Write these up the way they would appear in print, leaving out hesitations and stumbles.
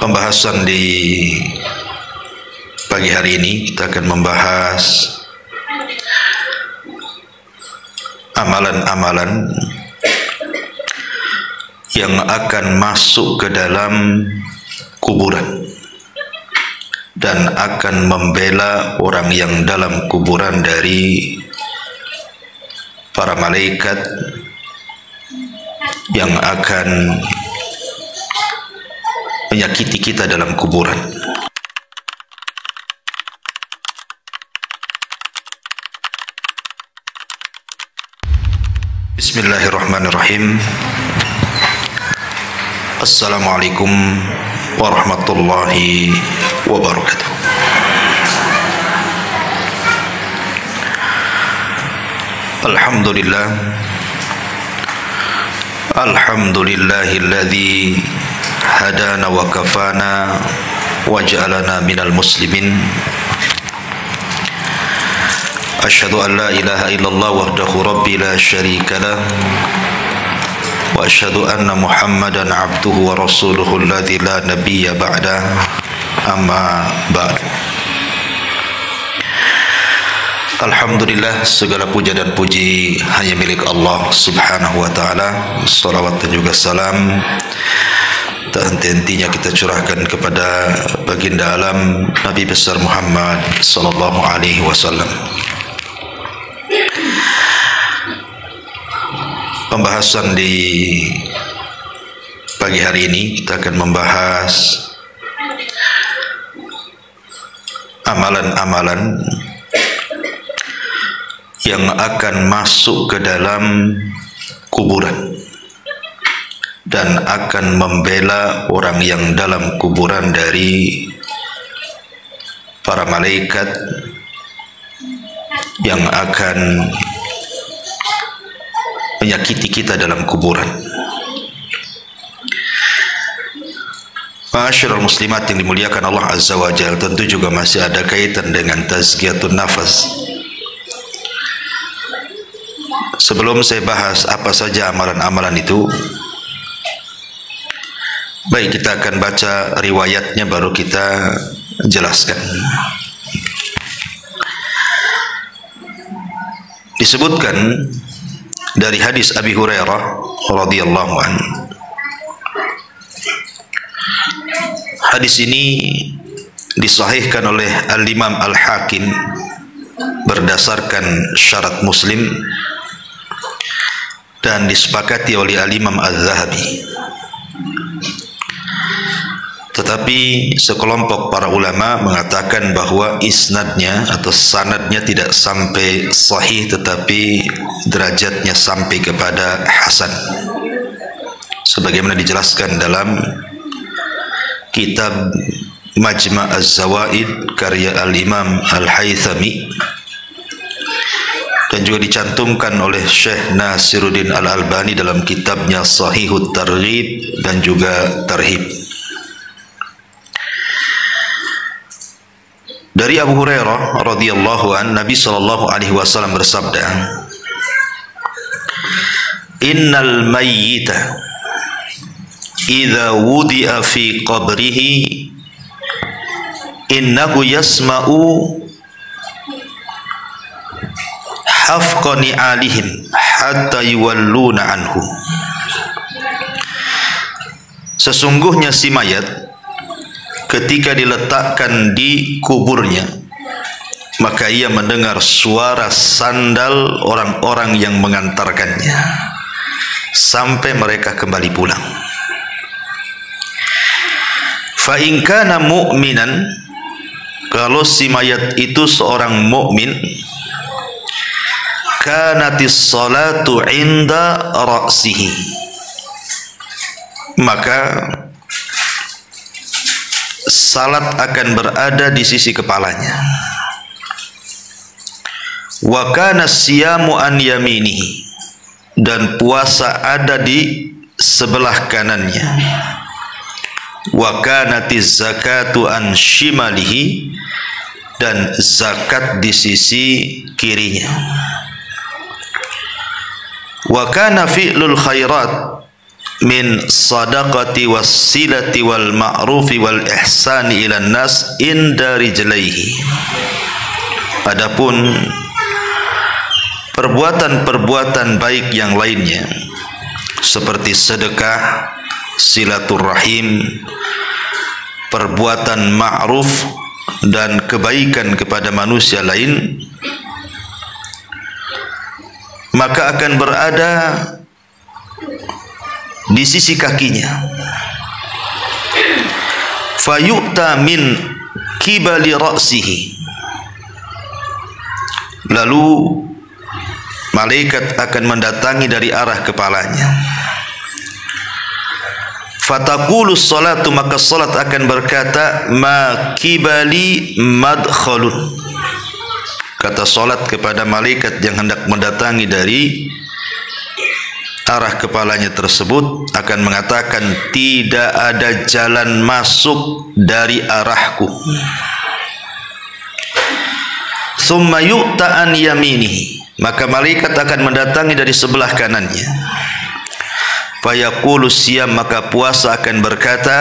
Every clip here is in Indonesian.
Pembahasan di pagi hari ini kita akan membahas amalan-amalan yang akan masuk ke dalam kuburan dan akan membela orang yang dalam kuburan dari para malaikat yang akan menyakiti kita dalam kuburan. Bismillahirrahmanirrahim. Assalamualaikum warahmatullahi wabarakatuh. Alhamdulillah, alhamdulillahilladzi hadana wa kafana wa ja'alana minal muslimin. Asyhadu an la ilaha illallah wahdahu rabbi la syarika lah wa asyhadu anna Muhammadan abduhu wa rasuluhu alladzi la nabiyya ba'da, amma ba'd. Alhamdulillah, segala puja dan puji hanya milik Allah subhanahu wa ta'ala. Salawat dan juga salam tak henti-hentinya kita curahkan kepada baginda alam Nabi besar Muhammad sallallahu alaihi wasallam. Pembahasan di pagi hari ini kita akan membahas amalan-amalan yang akan masuk ke dalam kuburan dan akan membela orang yang dalam kuburan dari para malaikat yang akan menyakiti kita dalam kuburan. Ma'asyiral muslimat yang dimuliakan Allah Azza wa Jalla, tentu juga masih ada kaitan dengan tazkiyatun nafas. Sebelum saya bahas apa saja amalan-amalan itu, baik, kita akan baca riwayatnya baru kita jelaskan. Disebutkan dari hadis Abi Hurairah radhiyallahu anhu. Hadis ini disahihkan oleh Al-Imam Al-Hakim berdasarkan syarat Muslim dan disepakati oleh Al-Imam Al-Zahabi. Tetapi sekelompok para ulama mengatakan bahwa isnadnya atau sanadnya tidak sampai sahih, tetapi derajatnya sampai kepada hasan, sebagaimana dijelaskan dalam kitab Majma' Az-Zawaid karya Al-Imam Al-Haythami, dan juga dicantumkan oleh Syekh Nasiruddin Al-Albani dalam kitabnya Sahihut Targhib dan juga Tarhib. Dari Abu Hurairah radhiyallahu an, Nabi sallallahu alaihi wasallam bersabda, "Innal mayyita idza wudi'a fi qabrihi innahu yasma'u hafqani alihim hatta yuwalluna anhu." Sesungguhnya si mayat ketika diletakkan di kuburnya, maka ia mendengar suara sandal orang-orang yang mengantarkannya sampai mereka kembali pulang. Fa in kana mu'minan, kalau si mayat itu seorang mukmin, kanatis salatu inda ra'sihi, maka salat akan berada di sisi kepalanya. Wa kana siyamu an yaminihi, dan puasa ada di sebelah kanannya. Wa kanatiz zakatu an shimalihi, dan zakat di sisi kirinya. Wa kana fi'lul khairat min sadaqati wassilati wal ma'rufi wal ihsani ilan nas inda rijlaihi. Adapun perbuatan-perbuatan baik yang lainnya seperti sedekah, silaturahim, perbuatan ma'ruf dan kebaikan kepada manusia lain, maka akan berada di sisi kakinya. Fayu'ta min kibali ra'sihi, lalu malaikat akan mendatangi dari arah kepalanya. Fataqulu salatu, maka salat akan berkata, ma kibali madkhalun. Kata salat kepada malaikat yang hendak mendatangi dari arah kepalanya tersebut akan mengatakan, tidak ada jalan masuk dari arahku. Summa yu'ta an yaminihi, maka malaikat akan mendatangi dari sebelah kanannya. Fayaqulu siyam, maka puasa akan berkata,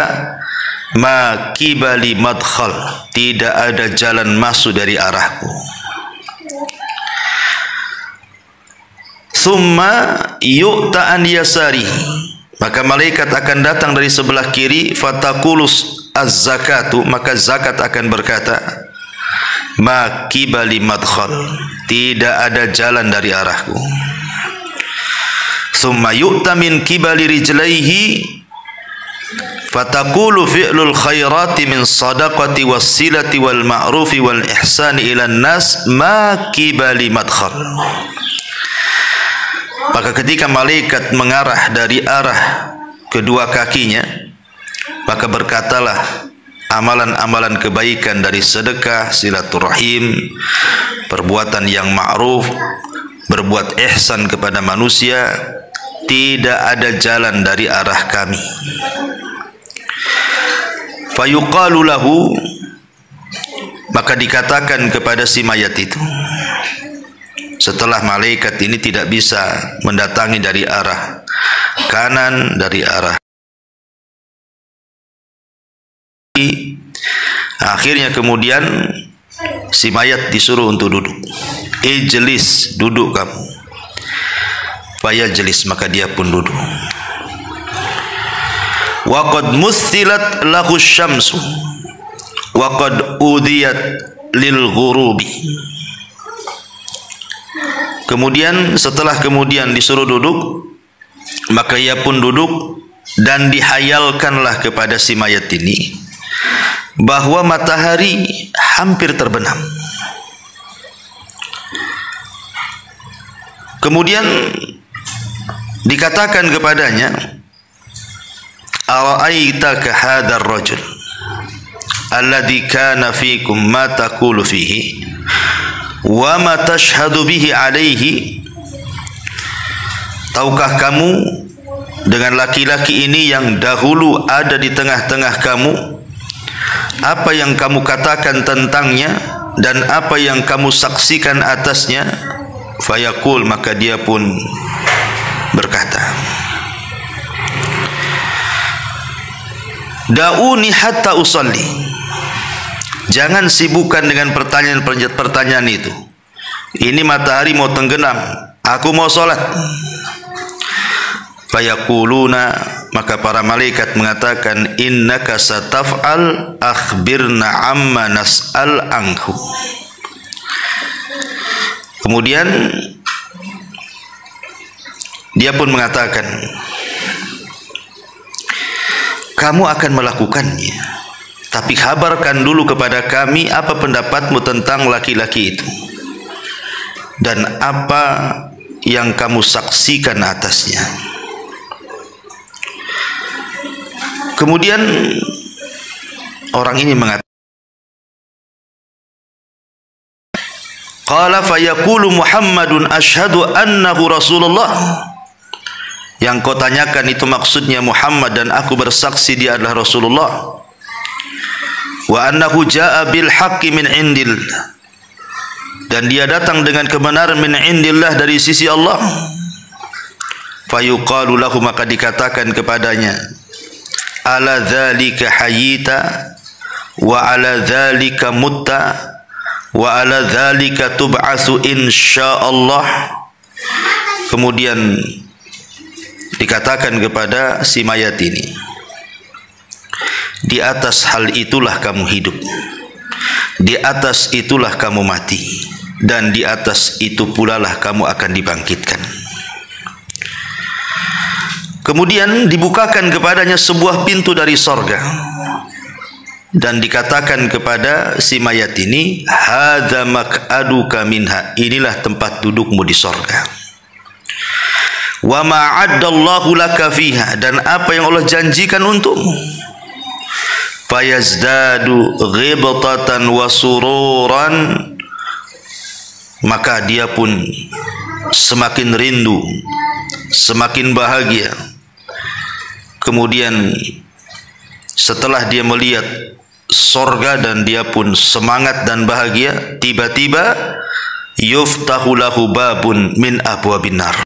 ma kibali madkhal, tidak ada jalan masuk dari arahku. Summa yu'ta an yasari, maka malaikat akan datang dari sebelah kiri. Fatakulus az-zakatu, maka zakat akan berkata, ma kibali madkhal, tidak ada jalan dari arahku. Summa yu'ta min kibali rijlaihi, fataqulu fi'lul khairati min sadaqati wassilati wal ma'rufi wal ihsani ilan nas ma kibali madkhal. Maka ketika malaikat mengarah dari arah kedua kakinya, maka berkatalah amalan-amalan kebaikan dari sedekah, silaturahim, perbuatan yang ma'ruf, berbuat ihsan kepada manusia, tidak ada jalan dari arah kami. Fayuqalu lahu, maka dikatakan kepada si mayat itu, setelah malaikat ini tidak bisa mendatangi dari arah kanan, dari arah kiri, akhirnya kemudian si mayat disuruh untuk duduk. Ijlis, duduk kamu. Fayajlis, maka dia pun duduk. Wa qad muthilat lahu syamsu wa qad udiyat lil ghurubi. Kemudian setelah kemudian disuruh duduk, maka ia pun duduk, dan dihayalkanlah kepada si mayat ini bahwa matahari hampir terbenam. Kemudian dikatakan kepadanya, ara'aitaka hadzal rajul alladhi kana fikum ma taqulu fihi wa ma tashhadu bihi alaihi. Tahukah kamu dengan laki-laki ini yang dahulu ada di tengah-tengah kamu, apa yang kamu katakan tentangnya dan apa yang kamu saksikan atasnya? Fayaqul, maka dia pun berkata, da'uni hatta usalli, jangan sibukkan dengan pertanyaan itu. Ini matahari mau tenggelam, aku mau sholat. Fayaquluna, maka para malaikat mengatakan, innaka sataf'al akhbirna amma nas'al anhu. Kemudian dia pun mengatakan, kamu akan melakukannya, tapi kabarkan dulu kepada kami apa pendapatmu tentang laki-laki itu dan apa yang kamu saksikan atasnya. Kemudian orang ini mengatakan, qala fayaqulu Muhammadun asyhadu annahu Rasulullah. Yang kau tanyakan itu maksudnya Muhammad, dan aku bersaksi dia adalah Rasulullah. Wa annahu jaa bil haqqi min indillah, dan dia datang dengan kebenaran min indillah, dari sisi Allah. Fayuqalu lahu, maka dikatakan kepadanya, ala dzalika hayyita wa ala dzalika mutta wa ala dzalika tub'atsu insyaallah. Kemudian dikatakan kepada si mayat ini, di atas hal itulah kamu hidup, di atas itulah kamu mati, dan di atas itu pula lah kamu akan dibangkitkan. Kemudian dibukakan kepadanya sebuah pintu dari sorga, dan dikatakan kepada si mayat ini, hadza maq'aduka minha, inilah tempat dudukmu di sorga. Wa ma'addallahu laka fiha, dan apa yang Allah janjikan untukmu. Fayazdadu ghibtatan wa sururan, maka dia pun semakin rindu, semakin bahagia. Kemudian setelah dia melihat sorga dan dia pun semangat dan bahagia, tiba-tiba yuftahu lahu babun min abwabin nar,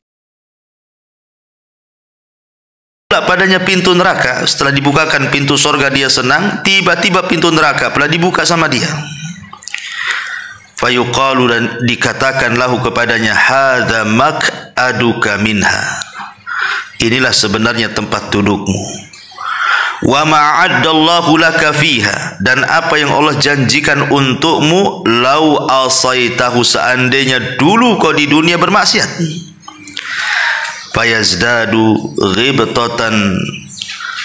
padanya pintu neraka. Setelah dibukakan pintu sorga dia senang, tiba-tiba pintu neraka pula dibuka sama dia. Fayuqalu, dan dikatakan lahu kepadanya, hadza maq'aduka minha, inilah sebenarnya tempat dudukmu. Wa ma'addallahu laka fiha, dan apa yang Allah janjikan untukmu, lau asaitahu, seandainya dulu kau di dunia bermaksiat. Fayazdadu ghibtatan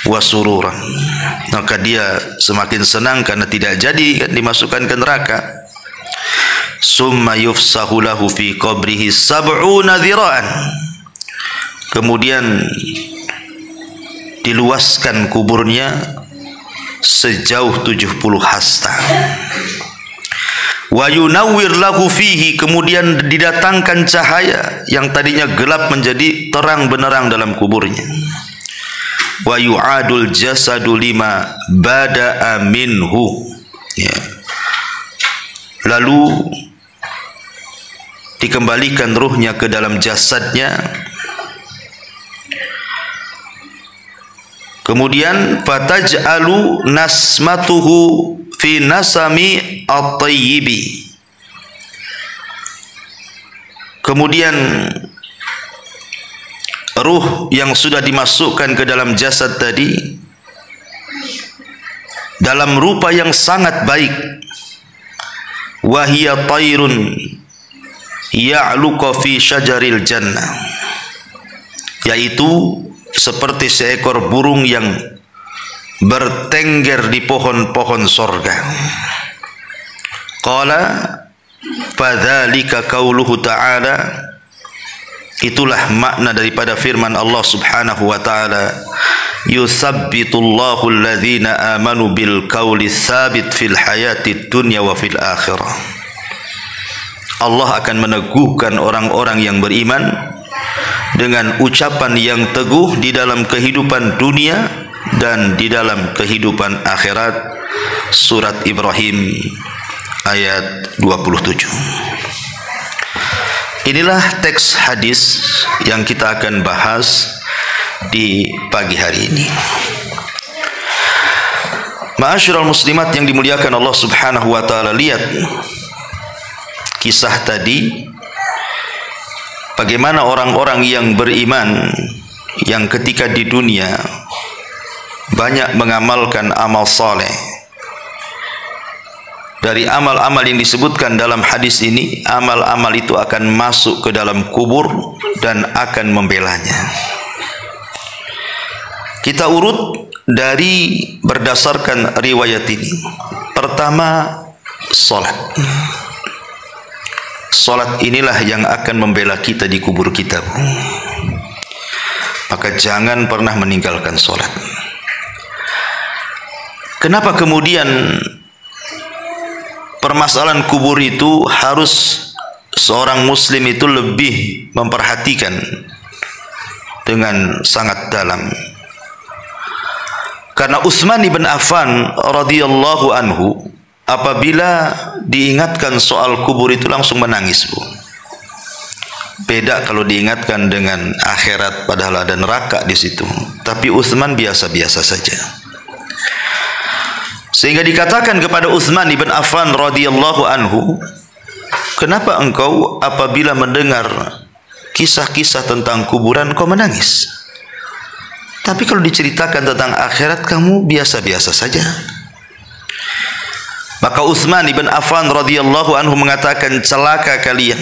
wa sururan, maka dia semakin senang karena tidak jadi dimasukkan ke neraka. Summa yufsahu lahu fi qabrihi sab'una dhira'an, kemudian diluaskan kuburnya sejauh 70 hasta. Wa yunawwir lahu fihi, kemudian didatangkan cahaya yang tadinya gelap menjadi terang benderang dalam kuburnya. Wa yu'adul jasadu lima bada'a minhu, ya. Lalu dikembalikan ruhnya ke dalam jasadnya. Kemudian fataj'alu nasmatuhu fi nasami at-tayyibi, kemudian ruh yang sudah dimasukkan ke dalam jasad tadi dalam rupa yang sangat baik, wahiyya tayrun ya'luqa fi syajaril jannah, yaitu seperti seekor burung yang bertengger di pohon-pohon sorga. Qala fadzalika qauluhu ta'ala, itulah makna daripada firman Allah subhanahu wa ta'ala, yusabbitullahu alladhina amanu bil qawli tsabit fil hayatid dunya wa fil akhirah. Allah akan meneguhkan orang-orang yang beriman dengan ucapan yang teguh di dalam kehidupan dunia dan di dalam kehidupan akhirat. Surat Ibrahim ayat 27. Inilah teks hadis yang kita akan bahas di pagi hari ini. Ma'asyiral muslimat yang dimuliakan Allah subhanahu wa ta'ala, lihat kisah tadi, bagaimana orang-orang yang beriman yang ketika di dunia banyak mengamalkan amal saleh. Dari amal-amal yang disebutkan dalam hadis ini, amal-amal itu akan masuk ke dalam kubur dan akan membelanya. Kita urut dari berdasarkan riwayat ini. Pertama, salat. Salat inilah yang akan membela kita di kubur kita. Maka jangan pernah meninggalkan salat. Kenapa kemudian permasalahan kubur itu harus seorang muslim itu lebih memperhatikan dengan sangat dalam? Karena Utsman bin Affan radhiyallahu anhu apabila diingatkan soal kubur itu langsung menangis, Bu. beda kalau diingatkan dengan akhirat, padahal ada neraka di situ. Tapi Utsman biasa-biasa saja. Sehingga dikatakan kepada Utsman ibn Affan radhiyallahu anhu, kenapa engkau apabila mendengar kisah-kisah tentang kuburan kau menangis? Tapi kalau diceritakan tentang akhirat kamu biasa-biasa saja. Maka Utsman ibn Affan radhiyallahu anhu mengatakan, celaka kalian.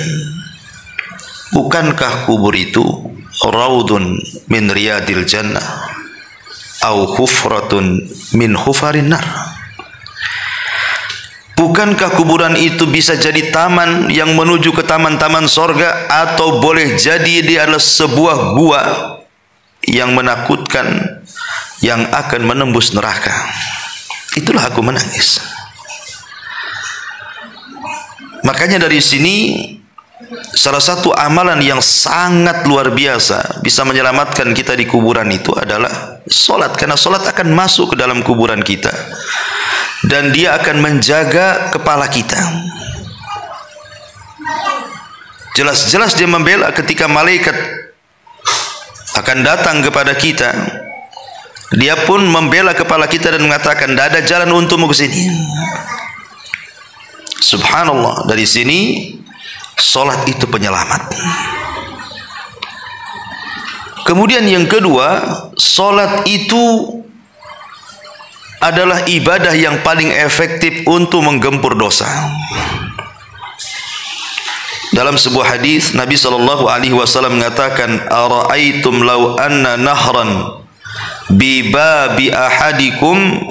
Bukankah kubur itu raudun min riyadil jannah au hufratun min hufarin nar? Bukankah kuburan itu bisa jadi taman yang menuju ke taman-taman sorga, atau boleh jadi dia adalah sebuah gua yang menakutkan yang akan menembus neraka? Itulah aku menangis. Makanya dari sini salah satu amalan yang sangat luar biasa bisa menyelamatkan kita di kuburan itu adalah solat, karena solat akan masuk ke dalam kuburan kita dan dia akan menjaga kepala kita. Jelas-jelas dia membela ketika malaikat akan datang kepada kita, dia pun membela kepala kita dan mengatakan, tidak ada jalan untukmu ke sini. Subhanallah, dari sini solat itu penyelamat. Kemudian yang kedua, solat itu adalah ibadah yang paling efektif untuk menggempur dosa. Dalam sebuah hadis Nabi SAW mengatakan, ara'aitum law anna nahran bi babi ahadikum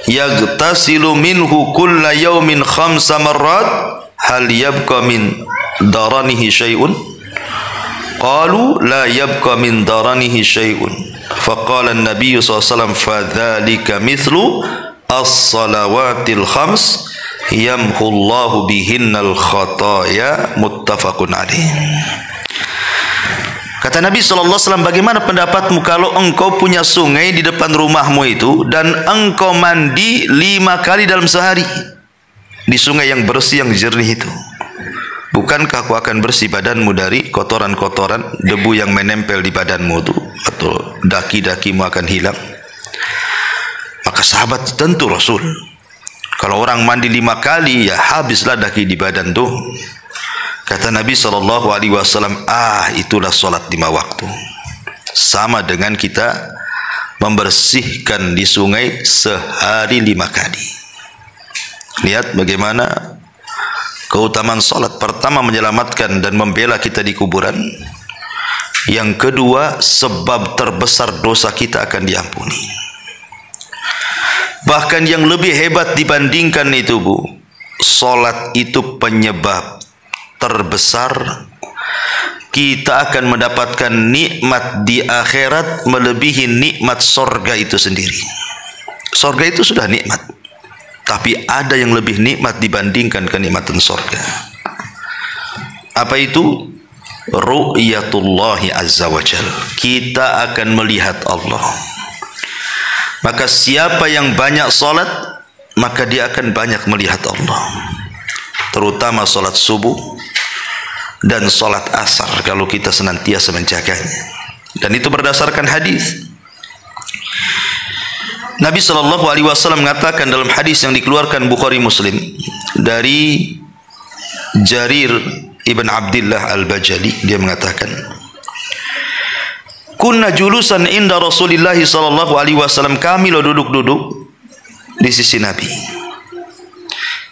yagtasilu minhu kulla yawmin 5 marrat hal yabqa min daranihi syai'un? Qalu la yabqa min daranihi syai'un. Faqala an-nabiy SAW, fadzalika mithlu as-salawatil khams yamhu Allahu bihinnal khataya, muttafaqun alaih. Kata Nabi SAW, bagaimana pendapatmu kalau engkau punya sungai di depan rumahmu itu dan engkau mandi 5 kali dalam sehari di sungai yang bersih, yang jernih itu? Bukankah aku akan bersih badanmu dari kotoran-kotoran, debu yang menempel di badanmu itu, atau daki-dakimu akan hilang? Maka sahabat tentu Rasul, kalau orang mandi 5 kali, ya habislah daki di badan tuh. Kata Nabi SAW, itulah solat 5 waktu. Sama dengan kita membersihkan di sungai sehari 5 kali. Lihat bagaimana keutamaan solat. Pertama, menyelamatkan dan membela kita di kuburan. Yang kedua, sebab terbesar dosa kita akan diampuni. Bahkan yang lebih hebat dibandingkan itu, Bu, solat itu penyebab terbesar kita akan mendapatkan nikmat di akhirat melebihi nikmat sorga itu sendiri. Sorga itu sudah nikmat, tapi ada yang lebih nikmat dibandingkan kenikmatan sorga. Apa itu? Ru'yatullahi azza wa jal. Kita akan melihat Allah. Maka siapa yang banyak solat, maka dia akan banyak melihat Allah. Terutama solat subuh dan solat asar, kalau kita senantiasa menjaganya. Dan itu berdasarkan hadis. Nabi SAW mengatakan dalam hadis yang dikeluarkan Bukhari Muslim dari Jarir ibn Abdullah al-Bajali, dia mengatakan, kunna julusan inda Rasulillah SAW, kami lo duduk-duduk di sisi Nabi.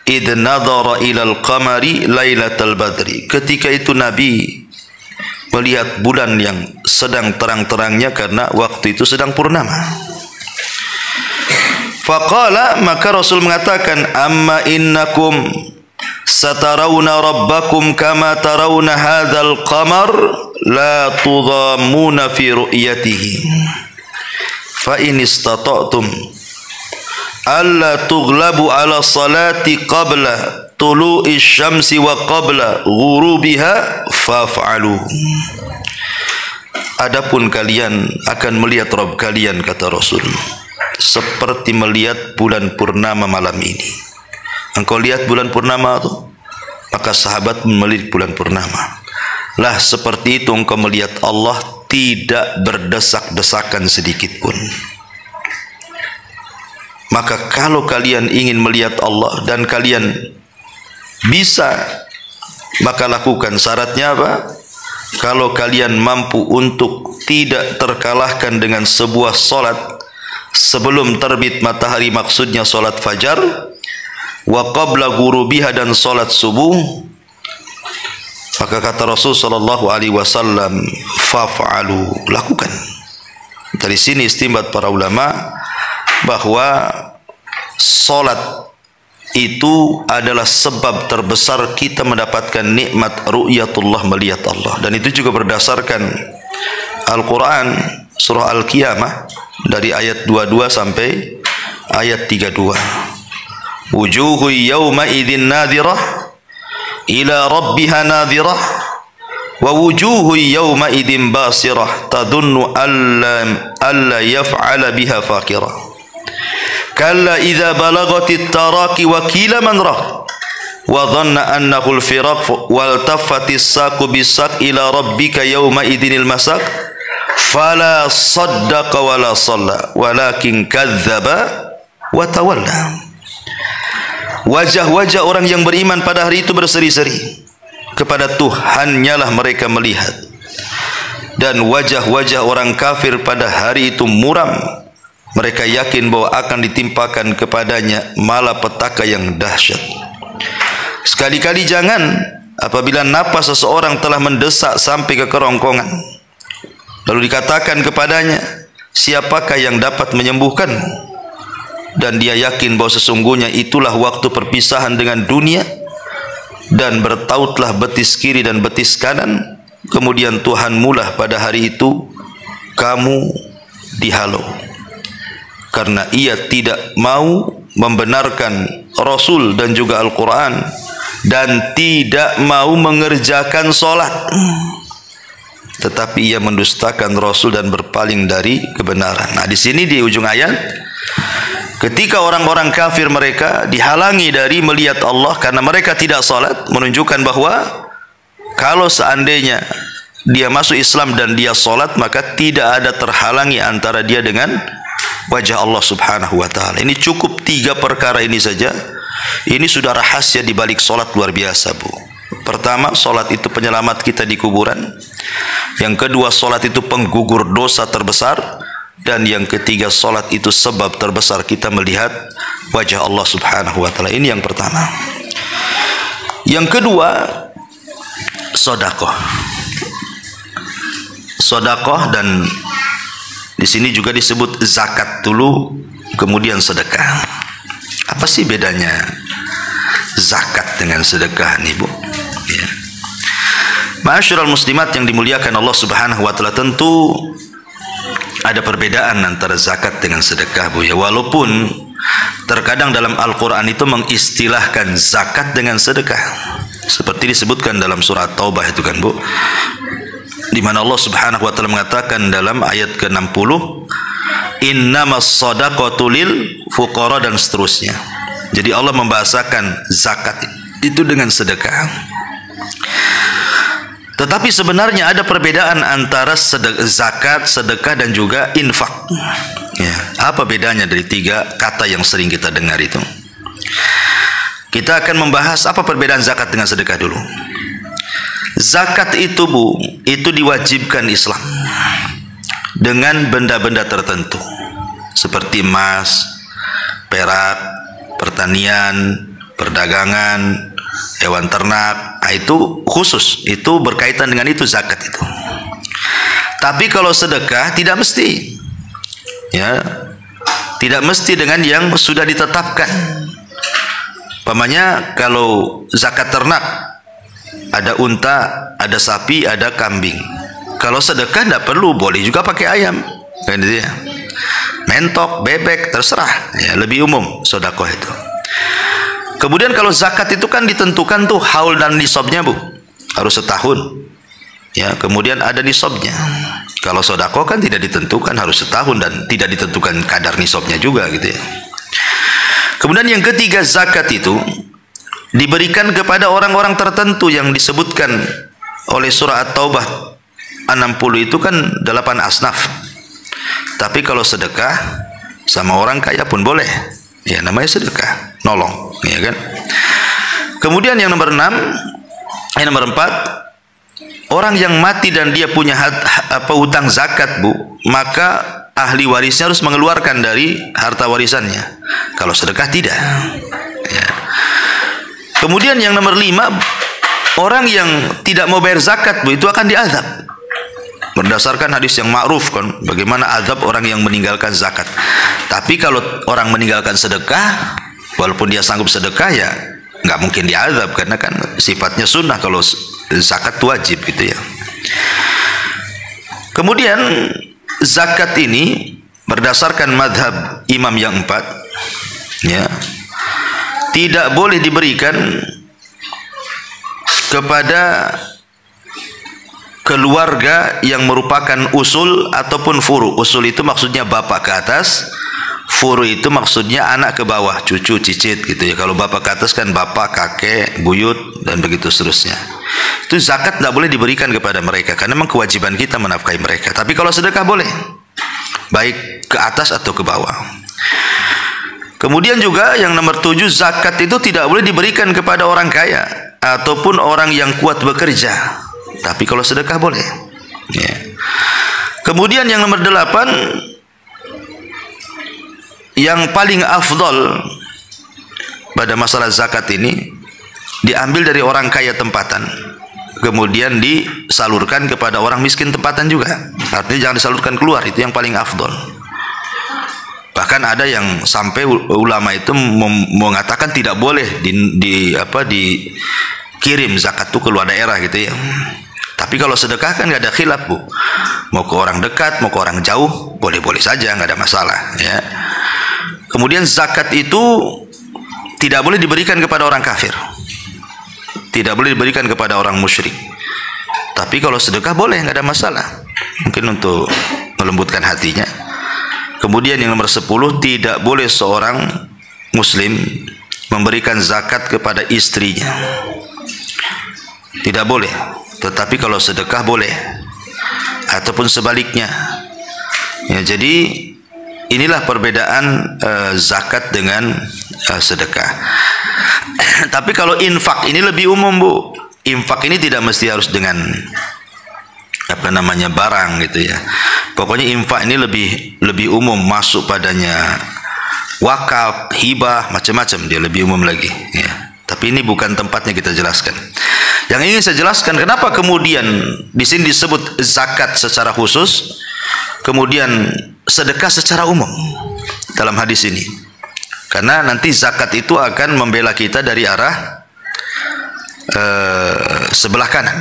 Idh nadhara ilal qamari lailatal badri, ketika itu Nabi melihat bulan yang sedang terang-terangnya karena waktu itu sedang purnama. Faqala, maka Rasul mengatakan, amma innakum satarawna rabbakum kama tarawna hadzal qamar la tudhammuna fi ru'yatihi fa in istata'tum alla tughlabu ala salati qabla tulu'i syamsi wa qabla ghurubiha faf'alu. Adapun kalian akan melihat Rabb kalian, kata Rasul, seperti melihat bulan purnama malam ini. Engkau lihat bulan purnama itu, maka sahabat melihat bulan purnama. lah seperti itu engkau melihat Allah tidak berdesak-desakan sedikit pun. Maka kalau kalian ingin melihat Allah dan kalian bisa, maka lakukan. Syaratnya apa? Kalau kalian mampu untuk tidak terkalahkan dengan sebuah solat sebelum terbit matahari, maksudnya solat fajar, wa qabla ghurubiha, dan solat subuh, maka kata Rasul sallallahu alaihi wasallam, faf'alu, lakukan. Dari sini istinbat para ulama bahwa solat itu adalah sebab terbesar kita mendapatkan nikmat ru'yatullah, melihat Allah. Dan itu juga berdasarkan Al-Quran surah Al-Qiyamah dari ayat 22 sampai ayat 32. Wujuhu yawma idzin nadhirah ila rabbiha nadhirah wa wujuhu yawma idzin basirah tadunnu alla yaf'ala biha faqirah. Kalla idza balagatit taraqi wa qila man raq wa dhanna annahu al-firaq wal taffatis saqu bisaq ila rabbika yawma idzinil masaq fala saddaqa wa la shalla walakin kadzdzaba wa tawalla. Wajah-wajah orang yang beriman pada hari itu berseri-seri, kepada Tuhannya lah mereka melihat, dan wajah-wajah orang kafir pada hari itu muram. Mereka yakin bahwa akan ditimpakan kepadanya malapetaka yang dahsyat. Sekali-kali jangan apabila napas seseorang telah mendesak sampai ke kerongkongan, lalu dikatakan kepadanya, siapakah yang dapat menyembuhkanmu? Dan dia yakin bahwa sesungguhnya itulah waktu perpisahan dengan dunia, dan bertautlah betis kiri dan betis kanan, kemudian Tuhanmu lah pada hari itu kamu dihalau. Karena ia tidak mau membenarkan Rasul dan juga Al-Quran, dan tidak mau mengerjakan solat, tetapi ia mendustakan Rasul dan berpaling dari kebenaran. Nah, di sini di ujung ayat, ketika orang-orang kafir mereka dihalangi dari melihat Allah karena mereka tidak solat, menunjukkan bahwa kalau seandainya dia masuk Islam dan dia solat, maka tidak ada terhalangi antara dia dengan wajah Allah subhanahu wa ta'ala. Ini cukup 3 perkara ini saja. Ini sudah rahasia di balik solat luar biasa, Bu. Pertama, solat itu penyelamat kita di kuburan. Yang kedua, solat itu penggugur dosa terbesar. Dan yang ketiga, solat itu sebab terbesar kita melihat wajah Allah subhanahu wa ta'ala. Ini yang pertama. Yang kedua, sodakoh. Sodakoh, dan di sini juga disebut zakat dulu, kemudian sedekah. Apa sih bedanya zakat dengan sedekah nih, Bu? Ya. Ma'asyiral muslimat yang dimuliakan Allah subhanahu wa ta'ala, tentu ada perbedaan antara zakat dengan sedekah, Bu, ya. Walaupun terkadang dalam Al-Quran itu mengistilahkan zakat dengan sedekah, seperti disebutkan dalam surat Taubah itu kan, Bu, di mana Allah subhanahu wa ta'ala mengatakan dalam ayat ke-60, innamas shadaqatu lil fuqara, dan seterusnya. Jadi Allah membahasakan zakat itu dengan sedekah. Tetapi sebenarnya ada perbedaan antara zakat, sedekah, dan juga infak. Ya, apa bedanya dari 3 kata yang sering kita dengar itu? Kita akan membahas apa perbedaan zakat dengan sedekah dulu. Zakat itu, Bu, itu diwajibkan Islam dengan benda-benda tertentu seperti emas, perak, pertanian, perdagangan, hewan ternak. Nah, itu khusus, itu berkaitan dengan itu zakat itu. Tapi kalau sedekah tidak mesti, ya, tidak mesti dengan yang sudah ditetapkan. Umpamanya kalau zakat ternak, ada unta, ada sapi, ada kambing. Kalau sedekah tidak perlu, boleh juga pakai ayam, kan gitu ya. Mentok, bebek, terserah, ya, lebih umum sedekah itu. Kemudian kalau zakat itu kan ditentukan tuh haul dan nisabnya, Bu, harus setahun, ya. Kemudian ada nisabnya. Kalau sedekah kan tidak ditentukan, harus setahun, dan tidak ditentukan kadar nisabnya juga, gitu ya. Kemudian yang ketiga, zakat itu diberikan kepada orang-orang tertentu yang disebutkan oleh surah At-Taubah 60 itu kan 8 asnaf. Tapi kalau sedekah sama orang kaya pun boleh. Ya, namanya sedekah, nolong, ya kan? Kemudian yang nomor 6, yang nomor 4, orang yang mati dan dia punya hutang zakat, Bu, maka ahli warisnya harus mengeluarkan dari harta warisannya. Kalau sedekah tidak. Ya. Kemudian yang nomor 5, orang yang tidak mau bayar zakat, Bu, itu akan diazab. Berdasarkan hadis yang ma'ruf kan, bagaimana azab orang yang meninggalkan zakat. Tapi kalau orang meninggalkan sedekah, walaupun dia sanggup sedekah, ya nggak mungkin diazab, karena kan sifatnya sunnah. Kalau zakat wajib gitu ya. Kemudian zakat ini berdasarkan madhab imam yang 4, ya, tidak boleh diberikan kepada keluarga yang merupakan usul ataupun furu. Usul itu maksudnya bapak ke atas, furu itu maksudnya anak ke bawah, cucu, cicit gitu ya. Kalau bapak ke atas kan bapak, kakek, buyut, dan begitu seterusnya. Itu zakat tidak boleh diberikan kepada mereka, karena memang kewajiban kita menafkahi mereka. Tapi kalau sedekah boleh, baik ke atas atau ke bawah. Kemudian juga yang nomor 7, zakat itu tidak boleh diberikan kepada orang kaya ataupun orang yang kuat bekerja. Tapi kalau sedekah boleh. Ya. Kemudian yang nomor 8, yang paling afdol pada masalah zakat ini, diambil dari orang kaya tempatan, kemudian disalurkan kepada orang miskin tempatan juga. Artinya jangan disalurkan keluar, itu yang paling afdol. Bahkan ada yang sampai ulama itu mengatakan tidak boleh dikirim zakat itu ke luar daerah gitu ya. Tapi kalau sedekah kan nggak ada khilaf, Bu. Mau ke orang dekat, mau ke orang jauh, boleh-boleh saja, nggak ada masalah. Ya. Kemudian zakat itu tidak boleh diberikan kepada orang kafir, tidak boleh diberikan kepada orang musyrik. Tapi kalau sedekah boleh, nggak ada masalah. Mungkin untuk melembutkan hatinya. Kemudian yang nomor 10, tidak boleh seorang muslim memberikan zakat kepada istrinya. Tidak boleh. Tetapi kalau sedekah boleh, ataupun sebaliknya. Ya, jadi inilah perbedaan zakat dengan sedekah. Tapi kalau infak ini lebih umum, Bu. Infak ini tidak mesti harus dengan barang gitu ya. Pokoknya infak ini lebih umum, masuk padanya wakaf, hibah, macam-macam, dia lebih umum lagi. Ya. Tapi ini bukan tempatnya kita jelaskan. Yang ingin saya jelaskan, kenapa kemudian di sini disebut zakat secara khusus, kemudian sedekah secara umum dalam hadis ini. Karena nanti zakat itu akan membela kita dari arah sebelah kanan.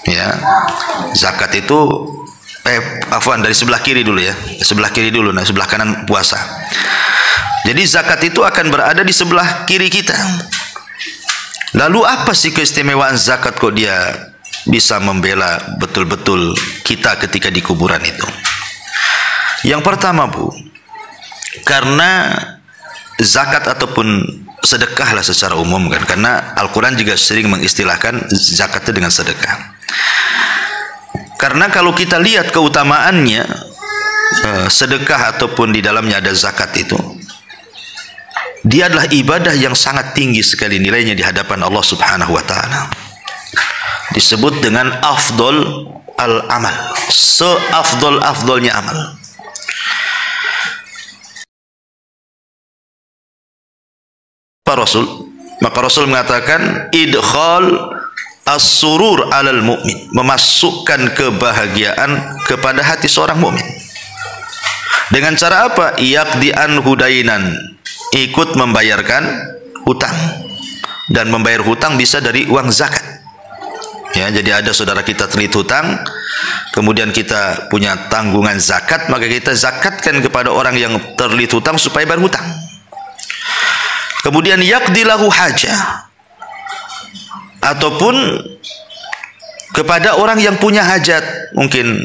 Ya, zakat itu dari sebelah kiri dulu ya, sebelah kiri dulu, nah sebelah kanan puasa. Jadi zakat itu akan berada di sebelah kiri kita. Lalu apa sih keistimewaan zakat kok dia bisa membela betul-betul kita ketika di kuburan itu? Yang pertama, Bu, karena zakat ataupun sedekahlah secara umum kan, karena Al-Quran juga sering mengistilahkan zakat itu dengan sedekah. Karena kalau kita lihat keutamaannya, sedekah ataupun di dalamnya ada zakat itu, dia adalah ibadah yang sangat tinggi sekali nilainya di hadapan Allah Subhanahu wa taala. Disebut dengan afdol al-amal, seafdol-afdolnya amal. Maka Rasul mengatakan idkhal as-surur 'alal mu'min, memasukkan kebahagiaan kepada hati seorang mukmin. Dengan cara apa? Yaqdi anhu dainan, ikut membayarkan hutang. Dan membayar hutang bisa dari uang zakat. Ya, jadi ada saudara kita terlilit hutang, kemudian kita punya tanggungan zakat, maka kita zakatkan kepada orang yang terlilit hutang supaya bayar hutang. Kemudian yaqdi lahu hajah, ataupun kepada orang yang punya hajat, mungkin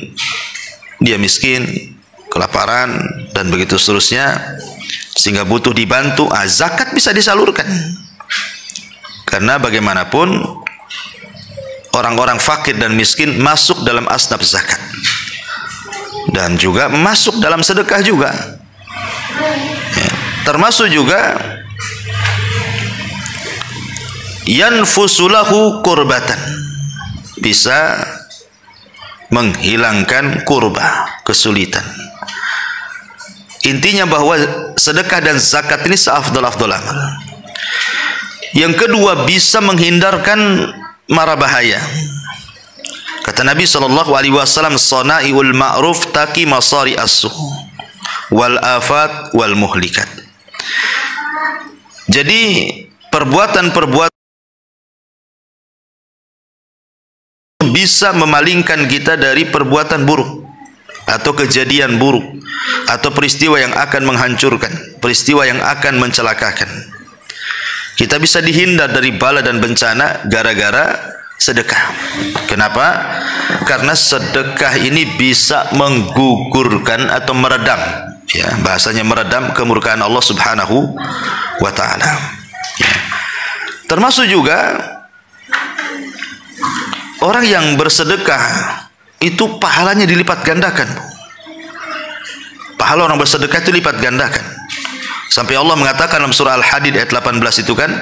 dia miskin, kelaparan, dan begitu seterusnya, sehingga butuh dibantu, zakat bisa disalurkan. Karena bagaimanapun orang-orang fakir dan miskin masuk dalam asnaf zakat, dan juga masuk dalam sedekah juga. Ya. Termasuk juga yanfusulahu kurbatan, bisa menghilangkan kurba, kesulitan. Intinya bahwa sedekah dan zakat ini seafdal-afdal amal. Yang kedua, bisa menghindarkan mara bahaya. Kata Nabi SAW, "Sana'iul ma'ruf taqi masari as-su' wal afat wal muhlikat." Jadi perbuatan-perbuatan bisa memalingkan kita dari perbuatan buruk atau kejadian buruk atau peristiwa yang akan menghancurkan, peristiwa yang akan mencelakakan. Kita bisa dihindar dari bala dan bencana gara-gara sedekah. Kenapa? Karena sedekah ini bisa menggugurkan atau meredam, ya, bahasanya meredam kemurkaan Allah Subhanahu wa taala. Ya. Termasuk juga orang yang bersedekah itu pahalanya dilipat gandakan. Pahala orang bersedekah itu lipat gandakan. Sampai Allah mengatakan dalam surah Al-Hadid ayat 18 itu kan,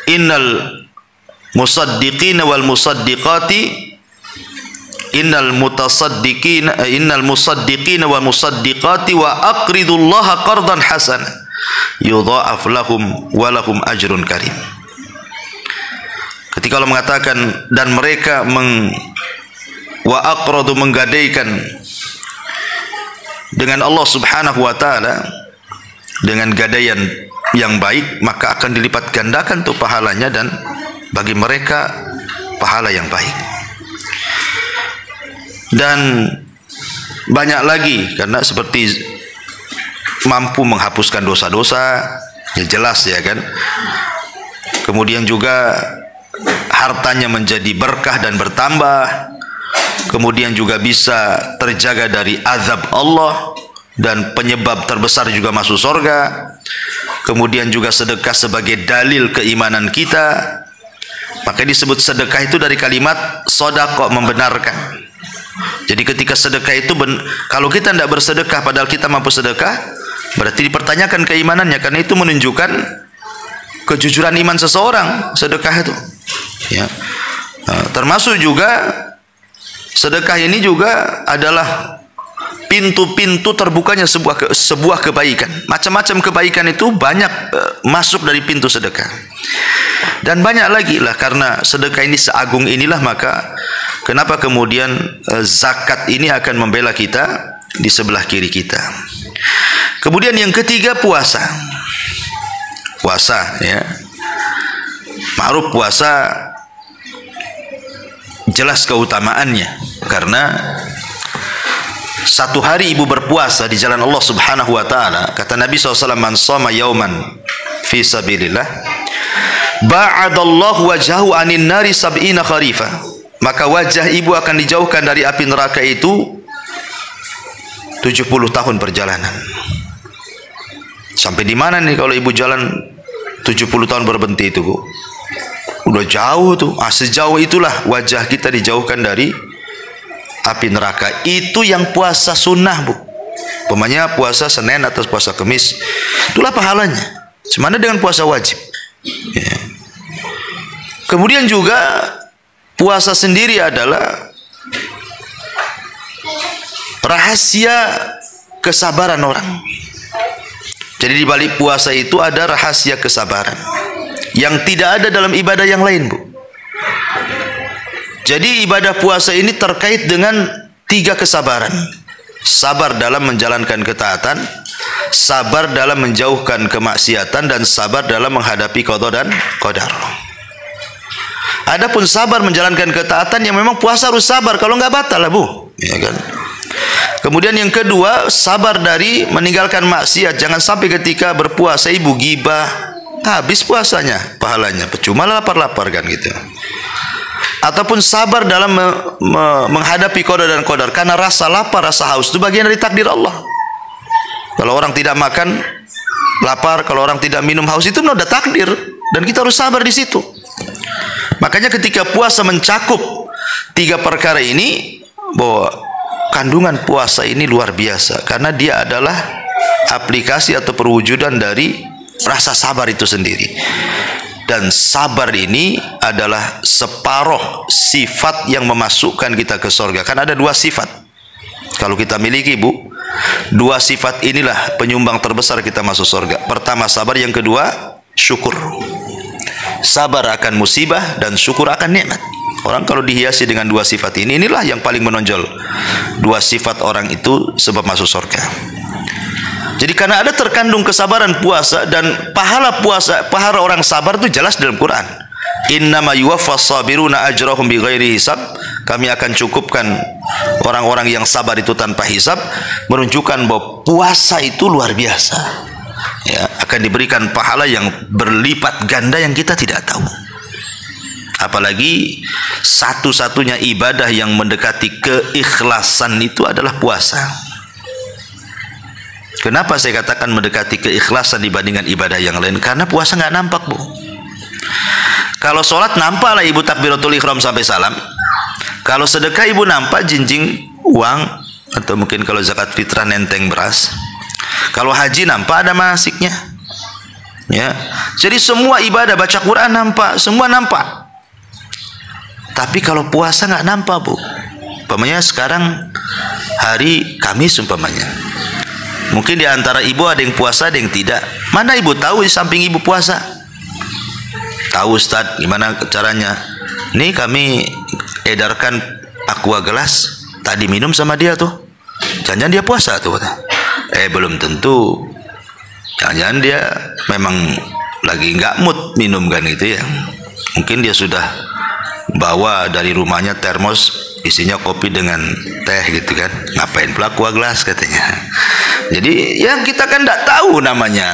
innal musaddiqina wal musaddiqati innal musaddiqina wal musaddiqati wa aqridullaha qardan hasana yudha'af lahum wa lahum ajrun karim. Ketika Allah mengatakan dan mereka wa aqradu menggadaikan dengan Allah Subhanahu wa taala dengan gadaian yang baik, maka akan dilipat gandakan tuh pahalanya dan bagi mereka pahala yang baik. Dan banyak lagi, karena seperti mampu menghapuskan dosa-dosa, ya jelas ya kan. Kemudian juga hartanya menjadi berkah dan bertambah. Kemudian juga bisa terjaga dari azab Allah, dan penyebab terbesar juga masuk surga. Kemudian juga sedekah sebagai dalil keimanan kita. Maka disebut sedekah itu dari kalimat sodaqah, membenarkan. Jadi ketika sedekah itu kalau kita tidak bersedekah padahal kita mampu sedekah, berarti dipertanyakan keimanannya, karena itu menunjukkan kejujuran iman seseorang sedekah itu. Ya. Termasuk juga sedekah ini juga adalah pintu-pintu terbukanya sebuah kebaikan. Macam-macam kebaikan itu banyak masuk dari pintu sedekah. Dan banyak lagi lah, karena sedekah ini seagung inilah, maka kenapa kemudian zakat ini akan membela kita di sebelah kiri kita. Kemudian yang ketiga, puasa. Puasa, ya. Ma'ruf puasa jelas keutamaannya, karena satu hari ibu berpuasa di jalan Allah Subhanahu wa taala, kata Nabi SAW, man shoma yauman fi sabilillah ba'adallahu wajhahu anin nari sab'ina kharifa, maka wajah ibu akan dijauhkan dari api neraka itu 70 tahun perjalanan. Sampai di mana nih kalau ibu jalan 70 tahun berhenti itu, Bu? Udah jauh tuh. Sejauh itulah wajah kita dijauhkan dari api neraka. Itu yang puasa sunnah, Bu. Umpamanya puasa Senin atau puasa Kamis, itulah pahalanya. Semana dengan puasa wajib. Ya. Kemudian juga puasa sendiri adalah rahasia kesabaran orang. Jadi di balik puasa itu ada rahasia kesabaran yang tidak ada dalam ibadah yang lain, Bu. Jadi ibadah puasa ini terkait dengan 3 kesabaran. Sabar dalam menjalankan ketaatan, sabar dalam menjauhkan kemaksiatan, dan sabar dalam menghadapi qada dan qadar. Adapun sabar menjalankan ketaatan, yang memang puasa harus sabar, kalau nggak batal lah, Bu. Ya kan? Kemudian yang kedua, sabar dari meninggalkan maksiat. Jangan sampai ketika berpuasa ibu gibah, habis puasanya, pahalanya percuma, lapar-lapar kan gitu. Ataupun sabar dalam menghadapi qada dan qadar, karena rasa lapar, rasa haus itu bagian dari takdir Allah. Kalau orang tidak makan lapar, kalau orang tidak minum haus, itu udah takdir, dan kita harus sabar di situ. Makanya ketika puasa mencakup 3 perkara ini, bahwa kandungan puasa ini luar biasa, karena dia adalah aplikasi atau perwujudan dari rasa sabar itu sendiri. Dan sabar ini adalah separuh sifat yang memasukkan kita ke surga. Kan ada 2 sifat kalau kita miliki, Bu. 2 sifat inilah penyumbang terbesar kita masuk surga. Pertama sabar, yang kedua syukur. Sabar akan musibah dan syukur akan nikmat. Orang kalau dihiasi dengan 2 sifat ini, inilah yang paling menonjol. 2 sifat orang itu sebab masuk surga. Jadi karena ada terkandung kesabaran puasa, dan pahala puasa, pahala orang sabar itu jelas dalam Quran. Innama yuwaffas sabiruna ajrahum bighairi hisab. Kami akan cukupkan orang-orang yang sabar itu tanpa hisab, menunjukkan bahwa puasa itu luar biasa. Ya, akan diberikan pahala yang berlipat ganda yang kita tidak tahu. Apalagi satu-satunya ibadah yang mendekati keikhlasan itu adalah puasa. Kenapa saya katakan mendekati keikhlasan dibandingkan ibadah yang lain? Karena puasa nggak nampak, Bu. Kalau sholat nampak lah ibu takbiratul ihram sampai salam. Kalau sedekah ibu nampak jinjing uang, atau mungkin kalau zakat fitrah nenteng beras. Kalau haji nampak ada manasiknya. Ya. Jadi semua ibadah, baca Quran nampak, semua nampak. Tapi kalau puasa nggak nampak, Bu. Umpamanya sekarang hari Kamis umpamanya. Mungkin di antara ibu ada yang puasa, ada yang tidak. Mana ibu tahu di samping ibu puasa? Tahu Ustaz, gimana caranya? Nih kami edarkan aqua gelas, tadi minum sama dia tuh. Jangan-jangan dia puasa tuh. Belum tentu. Jangan-jangan dia memang lagi nggak mood minum kan gitu ya. Mungkin dia sudah bawa dari rumahnya termos isinya kopi dengan teh gitu kan. Ngapain pula aqua gelas katanya. Jadi ya kita kan nggak tahu namanya.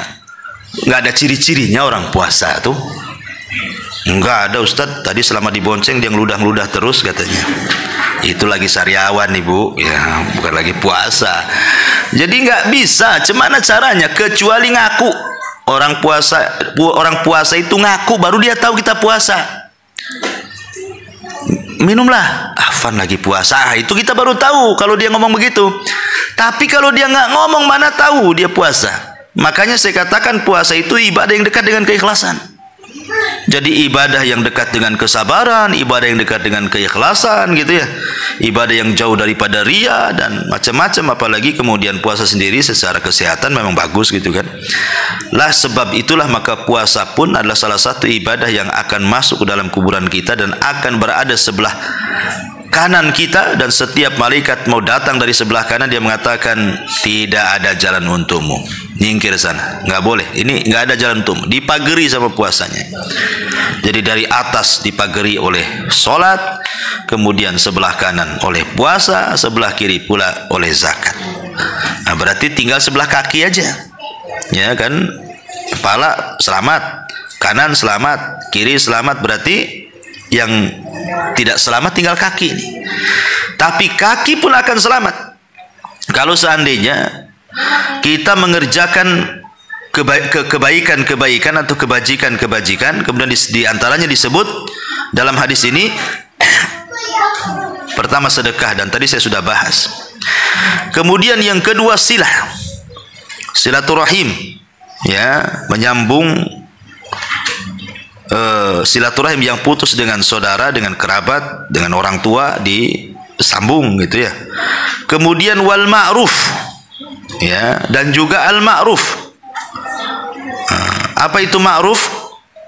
Nggak ada ciri-cirinya orang puasa tuh. Enggak ada Ustadz, tadi selama dibonceng dia ngeludah-ngeludah terus katanya. Itu lagi sariawan ibu, ya bukan lagi puasa. Jadi nggak bisa, gimana caranya? Kecuali ngaku. Orang puasa itu ngaku, baru dia tahu kita puasa. Minumlah, Afan lagi puasa. Itu kita baru tahu kalau dia ngomong begitu. Tapi kalau dia nggak ngomong, mana tahu dia puasa. Makanya saya katakan puasa itu ibadah yang dekat dengan keikhlasan. Jadi ibadah yang dekat dengan kesabaran, ibadah yang dekat dengan keikhlasan gitu ya. Ibadah yang jauh daripada ria dan macam-macam. Apalagi kemudian puasa sendiri secara kesehatan memang bagus gitu kan. Lah sebab itulah maka puasa pun adalah salah satu ibadah yang akan masuk ke dalam kuburan kita dan akan berada sebelah kanan kita, dan setiap malaikat mau datang dari sebelah kanan dia mengatakan tidak ada jalan untukmu, nyingkir sana, nggak boleh, ini nggak ada jalan untukmu, dipagari sama puasanya. Jadi dari atas dipagari oleh sholat, kemudian sebelah kanan oleh puasa, sebelah kiri pula oleh zakat. Nah berarti tinggal sebelah kaki aja, ya kan? Kepala selamat, kanan selamat, kiri selamat, berarti yang tidak selamat tinggal kaki ini. Tapi kaki pun akan selamat kalau seandainya kita mengerjakan kebaikan atau kebajikan, kemudian di antaranya disebut dalam hadis ini pertama sedekah, dan tadi saya sudah bahas. Kemudian yang kedua silaturahim, ya, menyambung silaturahim yang putus dengan saudara, dengan kerabat, dengan orang tua disambung gitu ya. Kemudian wal ma'ruf, ya, dan juga al ma'ruf. Apa itu ma'ruf?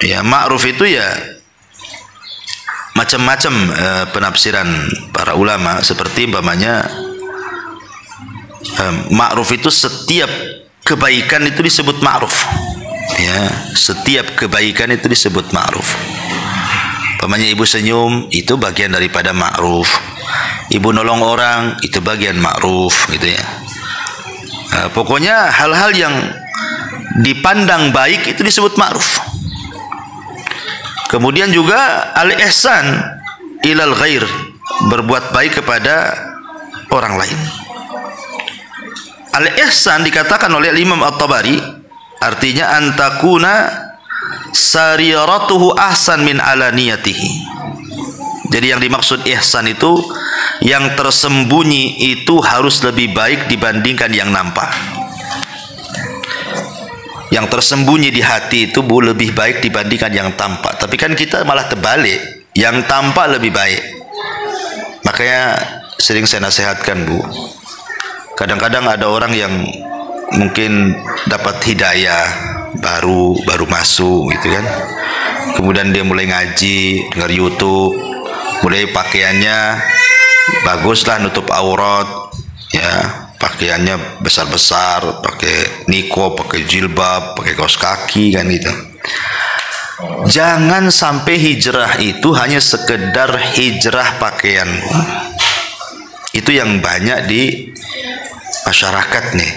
Ya, ma'ruf itu ya macam-macam penafsiran para ulama, seperti umpamanya ma'ruf itu setiap kebaikan itu disebut ma'ruf. Ya, setiap kebaikan itu disebut ma'ruf. Umpamanya ibu senyum itu bagian daripada ma'ruf. Ibu nolong orang itu bagian ma'ruf gitu ya. Pokoknya hal-hal yang dipandang baik itu disebut ma'ruf. Kemudian juga al-ihsan ilal ghair, berbuat baik kepada orang lain. Al-ihsan dikatakan oleh Imam At-Tabari, artinya antakuna sariratuhu ahsan min alaniyatihi. Jadi yang dimaksud ihsan itu yang tersembunyi itu harus lebih baik dibandingkan yang nampak. Yang tersembunyi di hati itu lebih baik dibandingkan yang tampak. Tapi kan kita malah terbalik, yang tampak lebih baik. Makanya sering saya nasihatkan, Bu, kadang-kadang ada orang yang mungkin dapat hidayah baru masuk gitu kan, kemudian dia mulai ngaji, dengar YouTube, mulai pakaiannya baguslah, nutup aurat, ya, pakaiannya besar-besar, pakai niko, pakai jilbab, pakai kaos kaki kan gitu. Jangan sampai hijrah itu hanya sekedar hijrah pakaian. Itu yang banyak di masyarakat nih.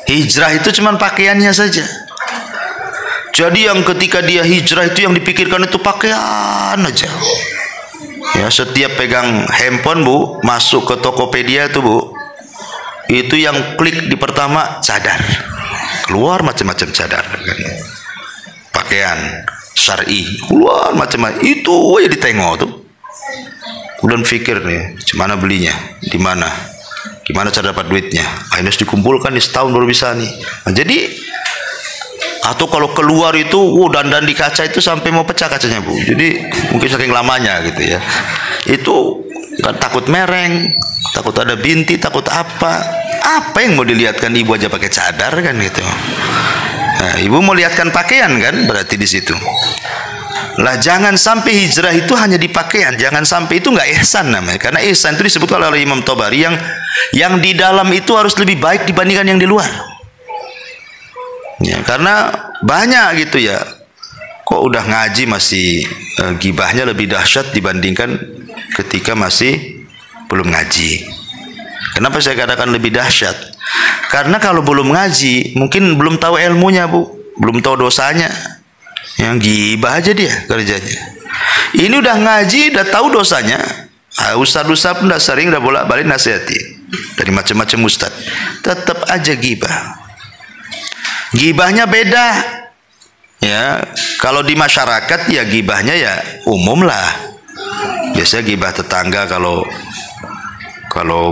Hijrah itu cuma pakaiannya saja. Jadi yang ketika dia hijrah itu yang dipikirkan itu pakaian aja. Ya, setiap pegang handphone, Bu, masuk ke Tokopedia itu, Bu, itu yang klik di pertama cadar. Keluar macam-macam cadar kan. Pakaian syar'i, keluar macam-macam. Itu aja ditengok tuh. Kemudian pikir nih, gimana belinya, di mana, gimana cara dapat duitnya. Harus dikumpulkan di setahun baru bisa nih. Nah, jadi atau kalau keluar itu dandan di kaca itu sampai mau pecah kacanya, Bu. Jadi mungkin saking lamanya gitu ya. Itu kan takut mereng, takut ada binti, takut apa yang mau dilihatkan ibu aja pakai cadar kan gitu. Nah, ibu mau lihatkan pakaian kan, berarti di situ. Lah jangan sampai hijrah itu hanya di pakaian, jangan sampai itu nggak ihsan namanya. Karena ihsan itu disebut oleh Imam Tabari yang di dalam itu harus lebih baik dibandingkan yang di luar. Ya, karena banyak gitu ya, kok udah ngaji masih gibahnya lebih dahsyat dibandingkan ketika masih belum ngaji. Kenapa saya katakan lebih dahsyat? Karena kalau belum ngaji mungkin belum tahu ilmunya, Bu, belum tahu dosanya. Yang gibah aja dia kerjanya. Ini udah ngaji, udah tahu dosanya. Ustaz-ustaz pun udah sering, udah bolak-balik nasihati dari macam-macam ustaz, tetap aja gibah. Gibahnya beda, ya. Kalau di masyarakat ya gibahnya ya umum lah. Biasanya gibah tetangga kalau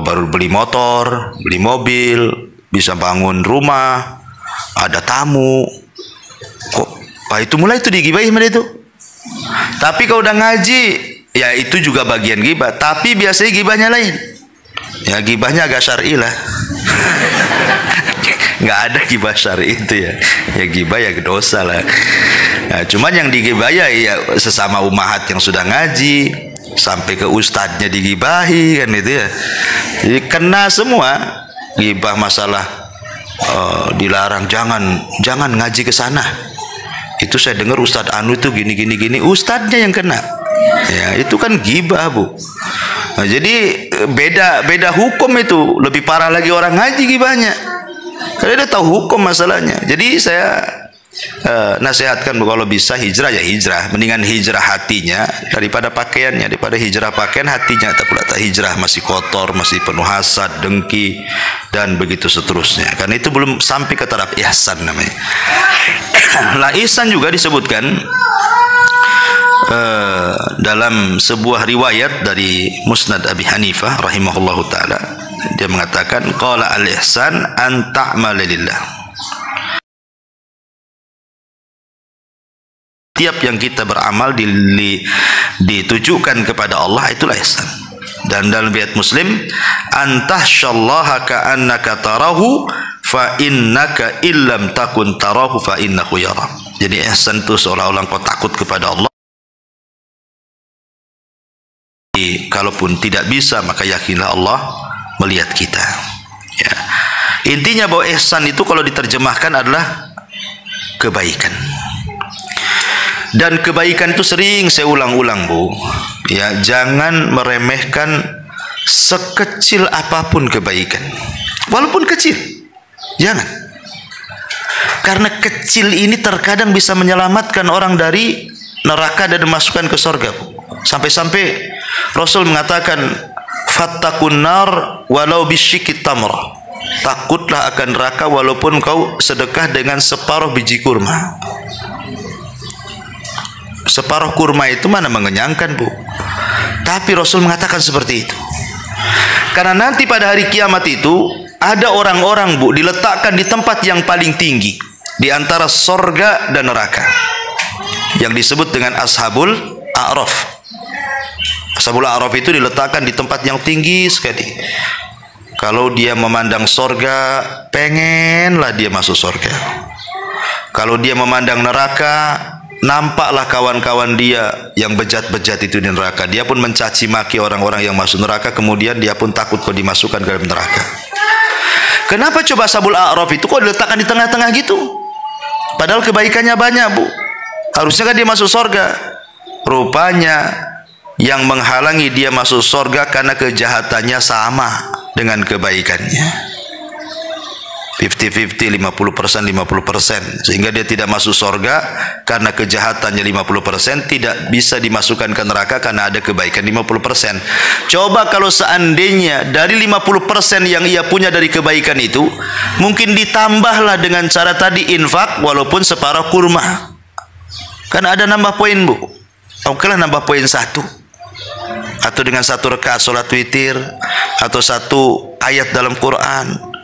baru beli motor, beli mobil, bisa bangun rumah, ada tamu, kok itu mulai itu digibahin itu. Tapi kalau udah ngaji, ya itu juga bagian gibah. Tapi biasanya gibahnya lain. Ya gibahnya agak syar'i lah. Nggak ada gibah syar'i itu ya. Ya gibah ya dosa lah. Nah, cuman yang digibah ya sesama umahat yang sudah ngaji, sampai ke ustadznya digibahi kan itu ya. Jadi kena semua. Gibah masalah dilarang, jangan ngaji ke sana. Itu saya dengar Ustadz Anu itu gini, ustadznya yang kena. Ya, itu kan gibah, Bu. Nah, jadi beda hukum itu. Lebih parah lagi orang ngaji gibahnya. Karena dia tahu hukum masalahnya. Jadi saya nasihatkan, Bu, kalau bisa hijrah ya hijrah. Mendingan hijrah hatinya daripada pakaiannya. Daripada hijrah pakaian, hatinya tak pula tak hijrah, masih kotor, masih penuh hasad, dengki, dan begitu seterusnya. Karena itu belum sampai ke taraf ihsan namanya. Nah, ihsan juga disebutkan dalam sebuah riwayat dari Musnad Abi Hanifah rahimahullahu taala. Dia mengatakan qala al-ihsan an ta'mala lillah. Tiap yang kita beramal ditujukan kepada Allah, itulah ihsan. Dan dalam riwayat Muslim, antahsyallaha ka'annaka tarahu fa innaka illam takun tarahu fa innahu yara. Jadi ihsan itu seolah-olah kau takut kepada Allah. Kalaupun tidak bisa, maka yakinlah Allah melihat kita. Ya. Intinya bahwa ihsan itu kalau diterjemahkan adalah kebaikan. Dan kebaikan itu sering saya ulang-ulang, Bu. Ya, jangan meremehkan sekecil apapun kebaikan. Walaupun kecil. Jangan. Karena kecil ini terkadang bisa menyelamatkan orang dari neraka dan dimasukkan ke surga, Bu. Sampai-sampai Rasul mengatakan fattaqun nar walau bisyikit tamrah. Takutlah akan neraka walaupun kau sedekah dengan separuh biji kurma. Separuh kurma itu mana mengenyangkan, Bu? Tapi Rasul mengatakan seperti itu. Karena nanti pada hari kiamat itu ada orang-orang, Bu, diletakkan di tempat yang paling tinggi di antara sorga dan neraka, yang disebut dengan Ashabul A'raf. Ashabul A'raf itu diletakkan di tempat yang tinggi sekali. Kalau dia memandang sorga, pengenlah dia masuk sorga. Kalau dia memandang neraka, nampaklah kawan-kawan dia yang bejat-bejat itu di neraka. Dia pun mencaci maki orang-orang yang masuk neraka, kemudian dia pun takut kok dimasukkan ke dalam neraka. Kenapa coba Ashabul A'raf itu kok diletakkan di tengah-tengah gitu? Padahal kebaikannya banyak, Bu. Harusnya kan dia masuk sorga. Rupanya yang menghalangi dia masuk sorga karena kejahatannya sama dengan kebaikannya. 50-50, 50%, 50%. Sehingga dia tidak masuk sorga karena kejahatannya 50%, tidak bisa dimasukkan ke neraka karena ada kebaikan 50%. Coba kalau seandainya dari 50% yang ia punya dari kebaikan itu, mungkin ditambahlah dengan cara tadi infak walaupun separuh kurma. Karena ada nambah poin, Bu. Oke lah, nambah poin 1. Atau dengan 1 rakaat sholat witir, atau 1 ayat dalam Quran.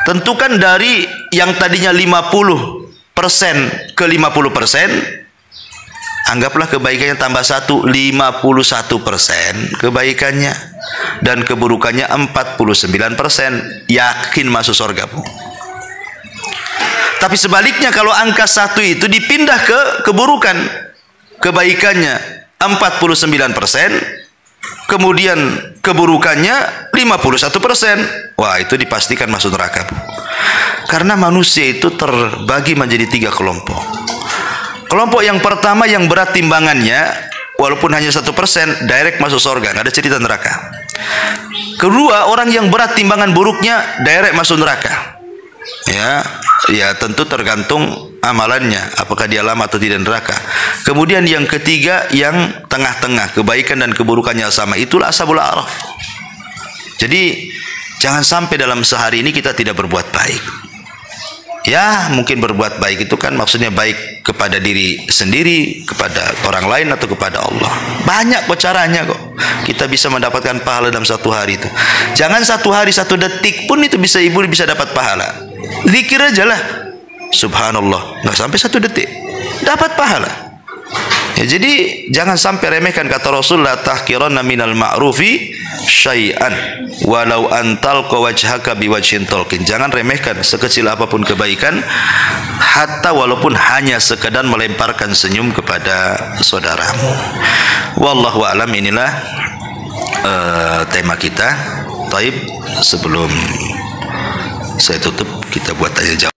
Tentukan dari yang tadinya 50% ke 50%, anggaplah kebaikannya tambah 1, 51% kebaikannya, dan keburukannya 49%, yakin masuk surga, Bu. Tapi sebaliknya, kalau angka 1 itu dipindah ke keburukan, kebaikannya 49%, kemudian keburukannya 51%. Wah, itu dipastikan masuk neraka, Bu. Karena manusia itu terbagi menjadi 3 kelompok. Kelompok yang pertama yang berat timbangannya, walaupun hanya 1%, direct masuk surga, nggak ada cerita neraka. Kedua, orang yang berat timbangan buruknya, direct masuk neraka. Ya tentu tergantung amalannya, apakah dia lama atau tidak neraka. Kemudian yang ketiga, yang tengah-tengah, kebaikan dan keburukannya sama, itulah Ashabul A'raf. Jadi jangan sampai dalam sehari ini kita tidak berbuat baik. Ya, mungkin berbuat baik itu kan maksudnya baik kepada diri sendiri, kepada orang lain, atau kepada Allah. Banyak kok caranya kok. Kita bisa mendapatkan pahala dalam 1 hari itu. Jangan 1 hari 1 detik pun itu bisa ibu bisa dapat pahala. Zikir aja lah. Subhanallah, nggak sampai 1 detik dapat pahala. Ya, jadi jangan sampai remehkan, kata Rasul, la tahqiranna minal ma'rufi syai'an walau antal wajhaka biwajhin talqin. Jangan remehkan sekecil apapun kebaikan, hatta walaupun hanya sekedar melemparkan senyum kepada saudaramu. Wallahu a'lam. Inilah tema kita. Taib, sebelum saya tutup, kita buat tanya jawab.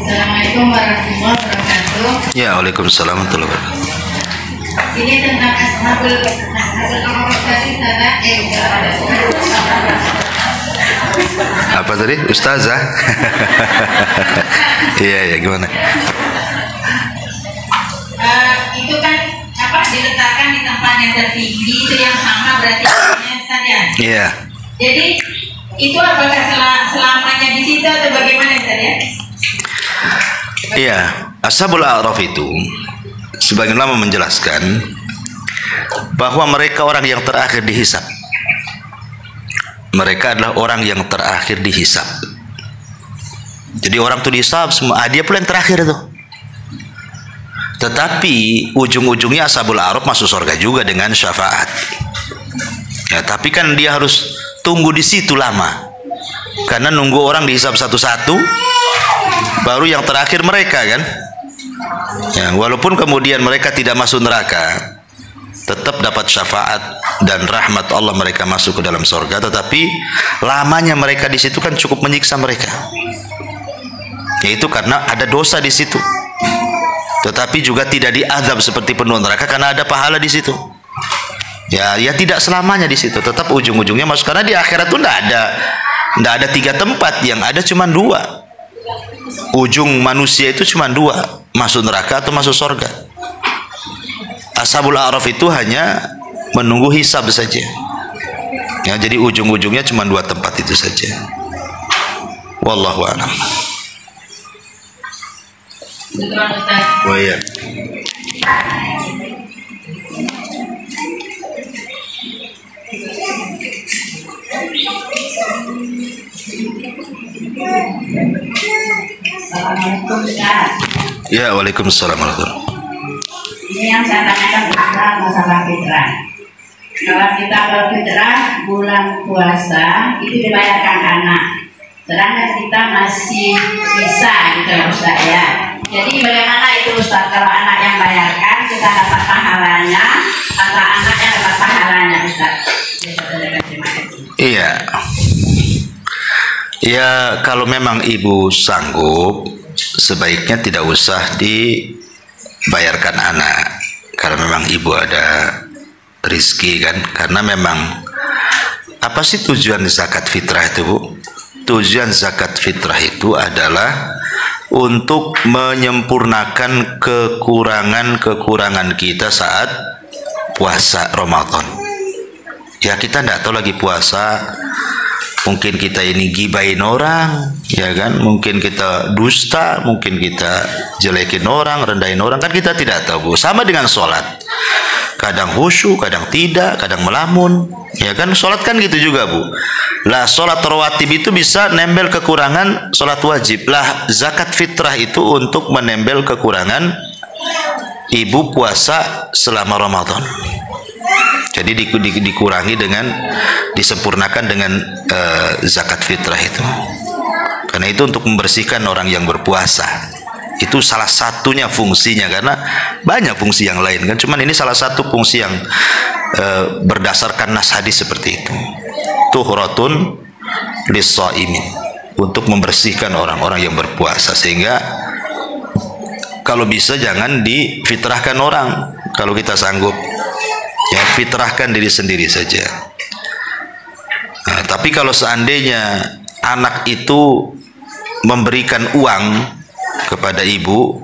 Assalamualaikum warahmatullahi wabarakatuh. Ya, waalaikumsalam warahmatullahi wabarakatuh. Ini tentang Ashabul A'raf tadi, Apa tadi, Ustazah? Iya, gimana? Itu kan diletakkan di tempat yang tertinggi, itu yang sama berarti saja. Iya. Jadi itu apakah selamanya di situ atau bagaimana saja? Iya, Ashabul A'raf itu sebagian ulama menjelaskan bahwa mereka orang yang terakhir dihisab. Mereka adalah orang yang terakhir dihisab. Jadi orang itu dihisab semua, dia pula yang terakhir itu. Tetapi ujung-ujungnya Ashabul A'raf masuk surga juga dengan syafaat. Ya, tapi kan dia harus tunggu di situ lama. Karena nunggu orang dihisab satu-satu, baru yang terakhir mereka kan. Ya, walaupun kemudian mereka tidak masuk neraka, tetap dapat syafaat dan rahmat Allah, mereka masuk ke dalam surga. Tetapi lamanya mereka di situ kan cukup menyiksa mereka. Yaitu karena ada dosa di situ. tetapi juga tidak diazab seperti penduduk neraka karena ada pahala di situ. Ya tidak selamanya di situ, tetap ujung-ujungnya masuk, karena di akhirat itu tidak ada 3 tempat, yang ada cuma 2. Ujung manusia itu cuma 2, masuk neraka atau masuk surga. Ashabul A'raf itu hanya menunggu hisab saja. Ya, jadi ujung-ujungnya cuma 2 tempat itu saja. Wallahu a'lam. Oh iya. Assalamualaikum Ustaz. Ya, waalaikumsalam warahmatullahi. Ini yang saya tanyakan tentang masalah fitrah. Kalau kita berfitrah bulan puasa itu dibayarkan anak, sedangkan kita masih bisa gitu ya Ustaz ya. Jadi bagaimana itu Ustaz, kalau anak yang bayarkan kita dapat pahalanya atau anak yang dapat pahalanya Ustaz? Iya. Ya, kalau memang ibu sanggup, sebaiknya tidak usah dibayarkan anak. Kalau memang ibu ada rizki kan, karena memang apa sih tujuan zakat fitrah itu, Bu? Tujuan zakat fitrah itu adalah untuk menyempurnakan kekurangan kita saat puasa Ramadan. Ya, kita tidak tahu lagi puasa, mungkin kita ini gibain orang, ya kan? Mungkin kita dusta, mungkin kita jelekin orang, rendahin orang, kan kita tidak tahu, Bu. Sama dengan sholat, kadang khusyuk, kadang tidak, kadang melamun, ya kan? Sholat kan gitu juga, Bu. Lah sholat rawatib itu bisa nembel kekurangan sholat wajib. Lah zakat fitrah itu untuk menembel kekurangan ibu puasa selama Ramadan. Jadi dikurangi dengan, disempurnakan dengan zakat fitrah itu. Karena itu untuk membersihkan orang yang berpuasa. Itu salah satunya fungsinya, karena banyak fungsi yang lain kan. Cuman ini salah satu fungsi yang berdasarkan nas hadis seperti itu. Tuhratun lis-shaimin, untuk membersihkan orang-orang yang berpuasa. Sehingga kalau bisa jangan difitrahkan orang. Kalau kita sanggup, ya fitrahkan diri sendiri saja. Nah, tapi kalau seandainya anak itu memberikan uang kepada ibu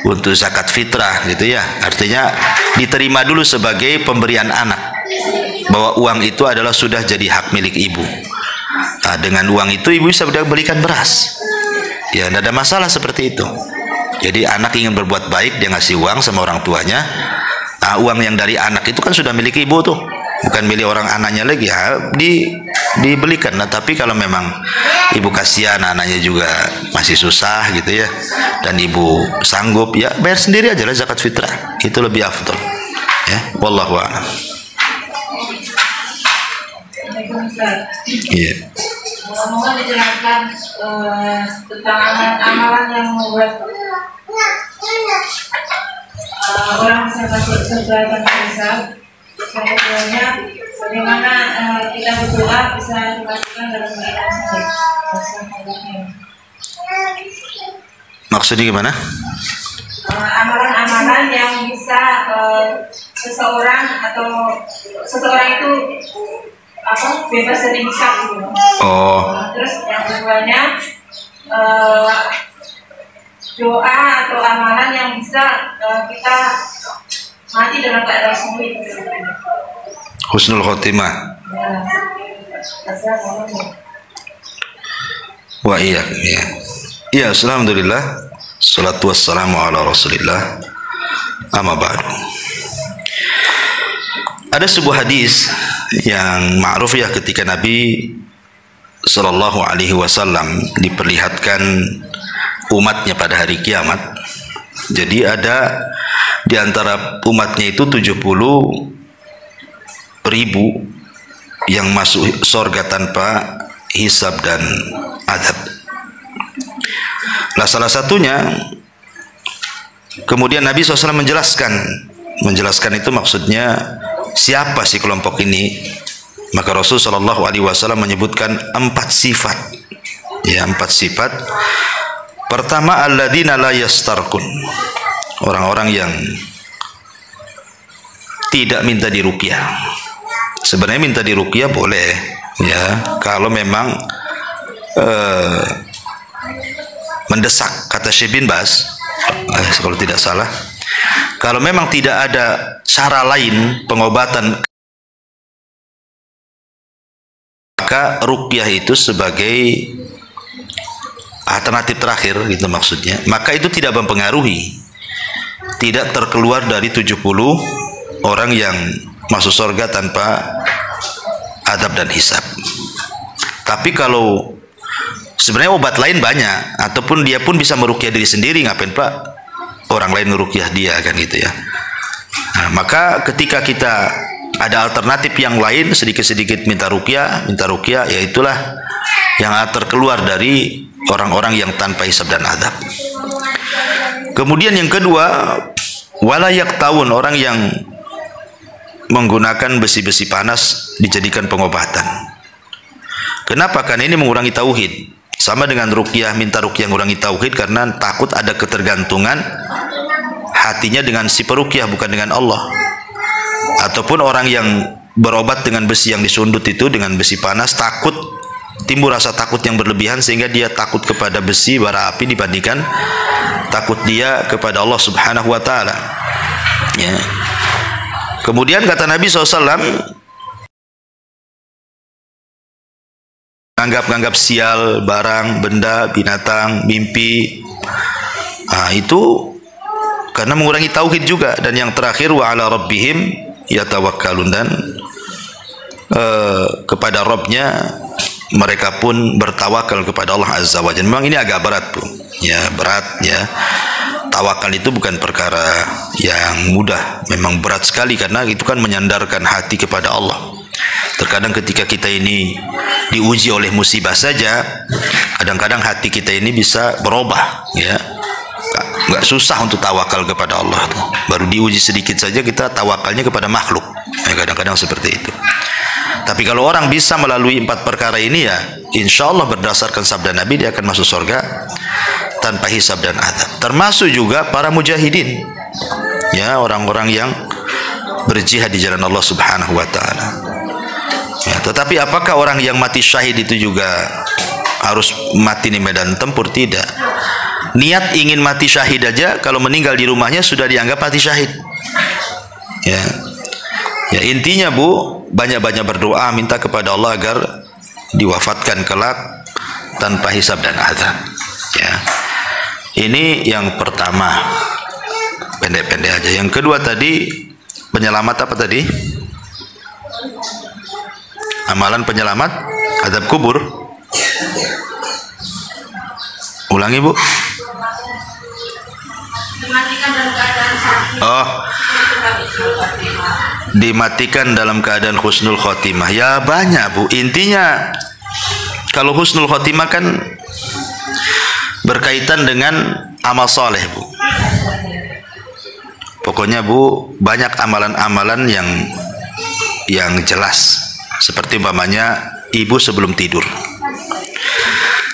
untuk zakat fitrah gitu ya, artinya diterima dulu sebagai pemberian anak, bahwa uang itu adalah sudah jadi hak milik ibu. Nah, dengan uang itu ibu bisa belikan beras, ya tidak ada masalah seperti itu. Jadi anak ingin berbuat baik, dia ngasih uang sama orang tuanya. Nah, uang yang dari anak itu kan sudah milik ibu tuh, bukan milik orang anaknya lagi, ya dibelikan. Nah, tapi kalau memang ibu kasihan anaknya juga masih susah gitu ya, dan ibu sanggup, ya bayar sendiri aja lah zakat fitrah, itu lebih afdal. Ya, wallahu a'lam. Iya. Mohon dijelaskan tentang amalan yang membuat orang bisa masuk surga tanpa hisab. Kemudiannya bagaimana kita berdoa bisa dimasukkan dalam keadaan sakit. Maksudnya gimana? Amalan-amalan yang bisa seseorang itu bebas dari hisab gitu. Oh. Terus yang keduanya doa atau amalan yang bisa kita mati dalam keadaan sempit. Husnul khotimah. Wa iya. Ya, alhamdulillah. Salatu wassalamu ala Rasulillah. Amma ba'du. Ada sebuah hadis yang ma'ruf ya, ketika Nabi sallallahu alaihi wasallam diperlihatkan umatnya pada hari kiamat. Jadi ada di antara umatnya itu 70.000 yang masuk surga tanpa hisab dan adab. Nah, salah satunya kemudian Nabi SAW menjelaskan itu maksudnya siapa sih kelompok ini. Maka Rasul SAW menyebutkan 4 sifat. Ya, 4 sifat. Pertama, alladzina la yastarqun. orang-orang yang tidak minta diruqyah. Sebenarnya minta diruqyah boleh, ya, kalau memang mendesak, kata Syekh bin Baz, kalau tidak salah. Kalau memang tidak ada cara lain pengobatan, maka ruqyah itu sebagai alternatif terakhir, gitu maksudnya. Maka itu tidak mempengaruhi, tidak terkeluar dari 70 orang yang masuk surga tanpa azab dan hisab. Tapi kalau sebenarnya obat lain banyak, ataupun dia pun bisa meruqyah diri sendiri, ngapain Pak orang lain meruqyah dia, kan gitu ya. Nah, maka ketika kita ada alternatif yang lain, sedikit-sedikit minta ruqyah, ya itulah yang terkeluar dari orang-orang yang tanpa hisab dan azab. Kemudian yang kedua, wala yaktawun, orang yang menggunakan besi-besi panas dijadikan pengobatan. Kenapa? Karena ini mengurangi tauhid. Sama dengan ruqyah, minta ruqyah mengurangi tauhid, karena takut ada ketergantungan hatinya dengan si peruqyah, bukan dengan Allah. Ataupun orang yang berobat dengan besi yang disundut itu, dengan besi panas, takut timbul rasa takut yang berlebihan, sehingga dia takut kepada besi bara api dibandingkan takut dia kepada Allah Subhanahu wa taala. Ya. Kemudian kata Nabi SAW, anggap sial, barang, benda, binatang, mimpi, itu karena mengurangi tauhid juga. Dan yang terakhir, wa ala rabbihim yatawakkalun, dan kepada Rabbnya mereka pun bertawakal kepada Allah Azza wa Jalla. Memang ini agak berat, Bu. Ya, berat, ya. Tawakal itu bukan perkara yang mudah, memang berat sekali, karena itu kan menyandarkan hati kepada Allah. Terkadang ketika kita ini diuji oleh musibah saja, kadang-kadang hati kita ini bisa berubah, ya. Nggak susah untuk tawakal kepada Allah tuh. Baru diuji sedikit saja kita tawakalnya kepada makhluk, ya, kadang-kadang seperti itu. Tapi kalau orang bisa melalui 4 perkara ini, ya insya Allah berdasarkan sabda Nabi dia akan masuk surga tanpa hisab dan azab. Termasuk juga para mujahidin, ya, orang-orang yang berjihad di jalan Allah Subhanahu wa taala. Ya, tetapi apakah orang yang mati syahid itu juga harus mati di medan tempur? Tidak. Niat ingin mati syahid aja, kalau meninggal di rumahnya sudah dianggap mati syahid. Ya. Ya, intinya, Bu, banyak-banyak berdoa, minta kepada Allah agar diwafatkan kelak tanpa hisab dan azab. Ya. Ini yang pertama, pendek-pendek aja. Yang kedua tadi, penyelamat apa tadi? Amalan penyelamat azab kubur. Ulangi, Bu. Oh, dimatikan dalam keadaan husnul khotimah. Ya banyak, Bu. Intinya kalau husnul khotimah kan berkaitan dengan amal soleh, Bu. Pokoknya, Bu, banyak amalan-amalan yang jelas. Seperti umpamanya ibu sebelum tidur.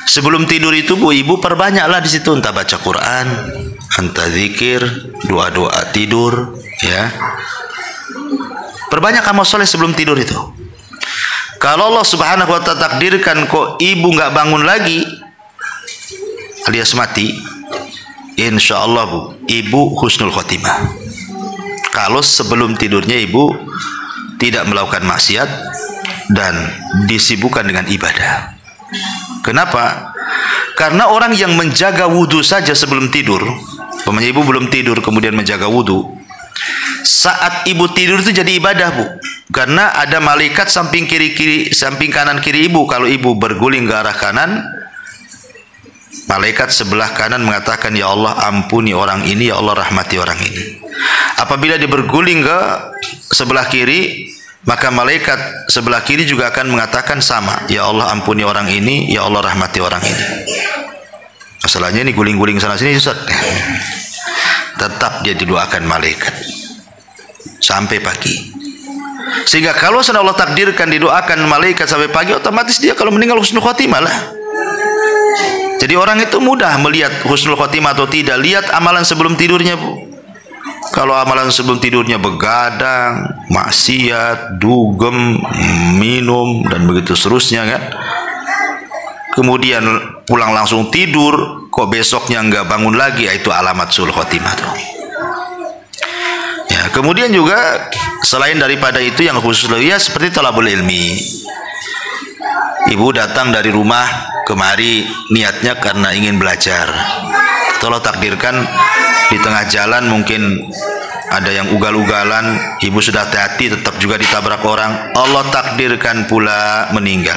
Sebelum tidur itu, Bu, ibu perbanyaklah di situ, entah baca Quran, entah zikir, doa-doa tidur, ya. Perbanyak amal soleh sebelum tidur itu. Kalau Allah Subhanahu wa ta'ala takdirkan kok ibu nggak bangun lagi, alias mati, insya Allah, Bu, ibu husnul khotimah. Kalau sebelum tidurnya ibu tidak melakukan maksiat dan disibukkan dengan ibadah. Kenapa? Karena orang yang menjaga wudhu saja sebelum tidur, umpamanya ibu belum tidur kemudian menjaga wudhu, saat ibu tidur itu jadi ibadah, Bu. Karena ada malaikat samping kanan kiri ibu. Kalau ibu berguling ke arah kanan, malaikat sebelah kanan mengatakan, ya Allah ampuni orang ini, ya Allah rahmati orang ini. Apabila dia berguling ke sebelah kiri, maka malaikat sebelah kiri juga akan mengatakan sama, ya Allah ampuni orang ini, ya Allah rahmati orang ini. Masalahnya ini guling-guling sana sini, Ustaz. Tetap dia didoakan malaikat sampai pagi. Sehingga kalau Allah takdirkan didoakan malaikat sampai pagi, otomatis dia kalau meninggal husnul khotimah lah. Jadi orang itu mudah melihat husnul khotimah atau tidak, lihat amalan sebelum tidurnya, Bu. Kalau amalan sebelum tidurnya begadang, maksiat, dugem, minum dan begitu seterusnya kan. Kemudian pulang langsung tidur, kok besoknya nggak bangun lagi, itu alamat sul khotimah tuh. Ya, kemudian juga selain daripada itu yang khusus ya seperti talabul ilmi. Ibu datang dari rumah kemari niatnya karena ingin belajar. Kalau takdirkan di tengah jalan mungkin ada yang ugal-ugalan, ibu sudah hati-hati tetap juga ditabrak orang, Allah takdirkan pula meninggal.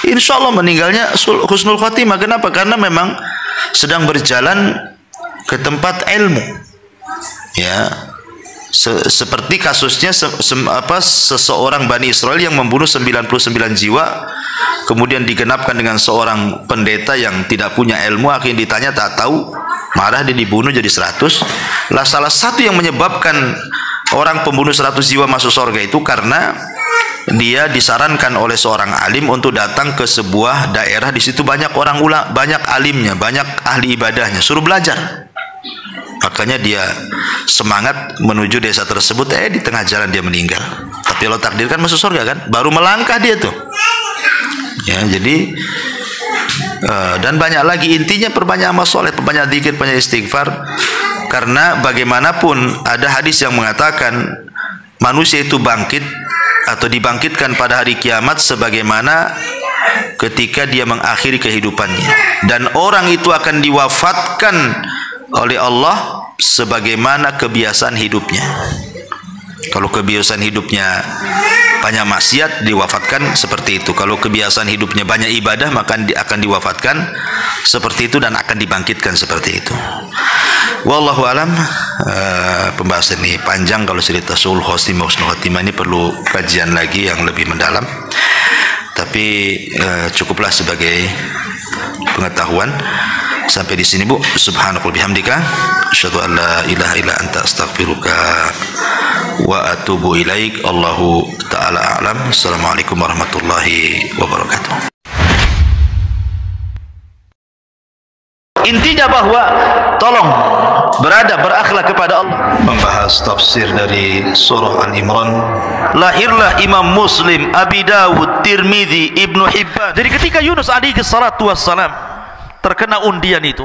Insya Allah meninggalnya husnul khotimah. Kenapa? Karena memang sedang berjalan ke tempat ilmu. Ya, seperti kasusnya seseorang Bani Israel yang membunuh 99 jiwa, kemudian digenapkan dengan seorang pendeta yang tidak punya ilmu, akhirnya ditanya tak tahu, marah dia dibunuh jadi 100. Lah salah satu yang menyebabkan orang pembunuh 100 jiwa masuk surga itu karena dia disarankan oleh seorang alim untuk datang ke sebuah daerah, di situ banyak orang banyak alimnya, banyak ahli ibadahnya, suruh belajar. Makanya dia semangat menuju desa tersebut, di tengah jalan dia meninggal. Tapi Allah takdirkan masuk surga kan, baru melangkah dia tuh. Ya, jadi dan banyak lagi, intinya perbanyak amal soleh, perbanyak zikir, perbanyak istighfar. Karena bagaimanapun ada hadis yang mengatakan manusia itu bangkit atau dibangkitkan pada hari kiamat sebagaimana ketika dia mengakhiri kehidupannya, dan orang itu akan diwafatkan oleh Allah sebagaimana kebiasaan hidupnya. Kalau kebiasaan hidupnya banyak maksiat, diwafatkan seperti itu. Kalau kebiasaan hidupnya banyak ibadah, maka akan diwafatkan seperti itu dan akan dibangkitkan seperti itu. Wallahu alam. Pembahasan ini panjang, kalau cerita sul khotimah, husnul khotimah ini perlu kajian lagi yang lebih mendalam. Tapi cukuplah sebagai pengetahuan. Sampai di sini Bu. Subhanakallahumma bihamdika asyhadu an la ilaha illa anta astaghfiruka wa atubu ilaik. Allahu taala a'lam. Assalamualaikum warahmatullahi wabarakatuh. Intinya bahwa tolong berakhlak kepada Allah. Membahas tafsir dari surah Al-Imran. Lahirlah Imam Muslim, Abi Dawud, Tirmidzi, Ibnu Hibban. Jadi ketika Yunus alaihi salatu wassalam terkena undian itu,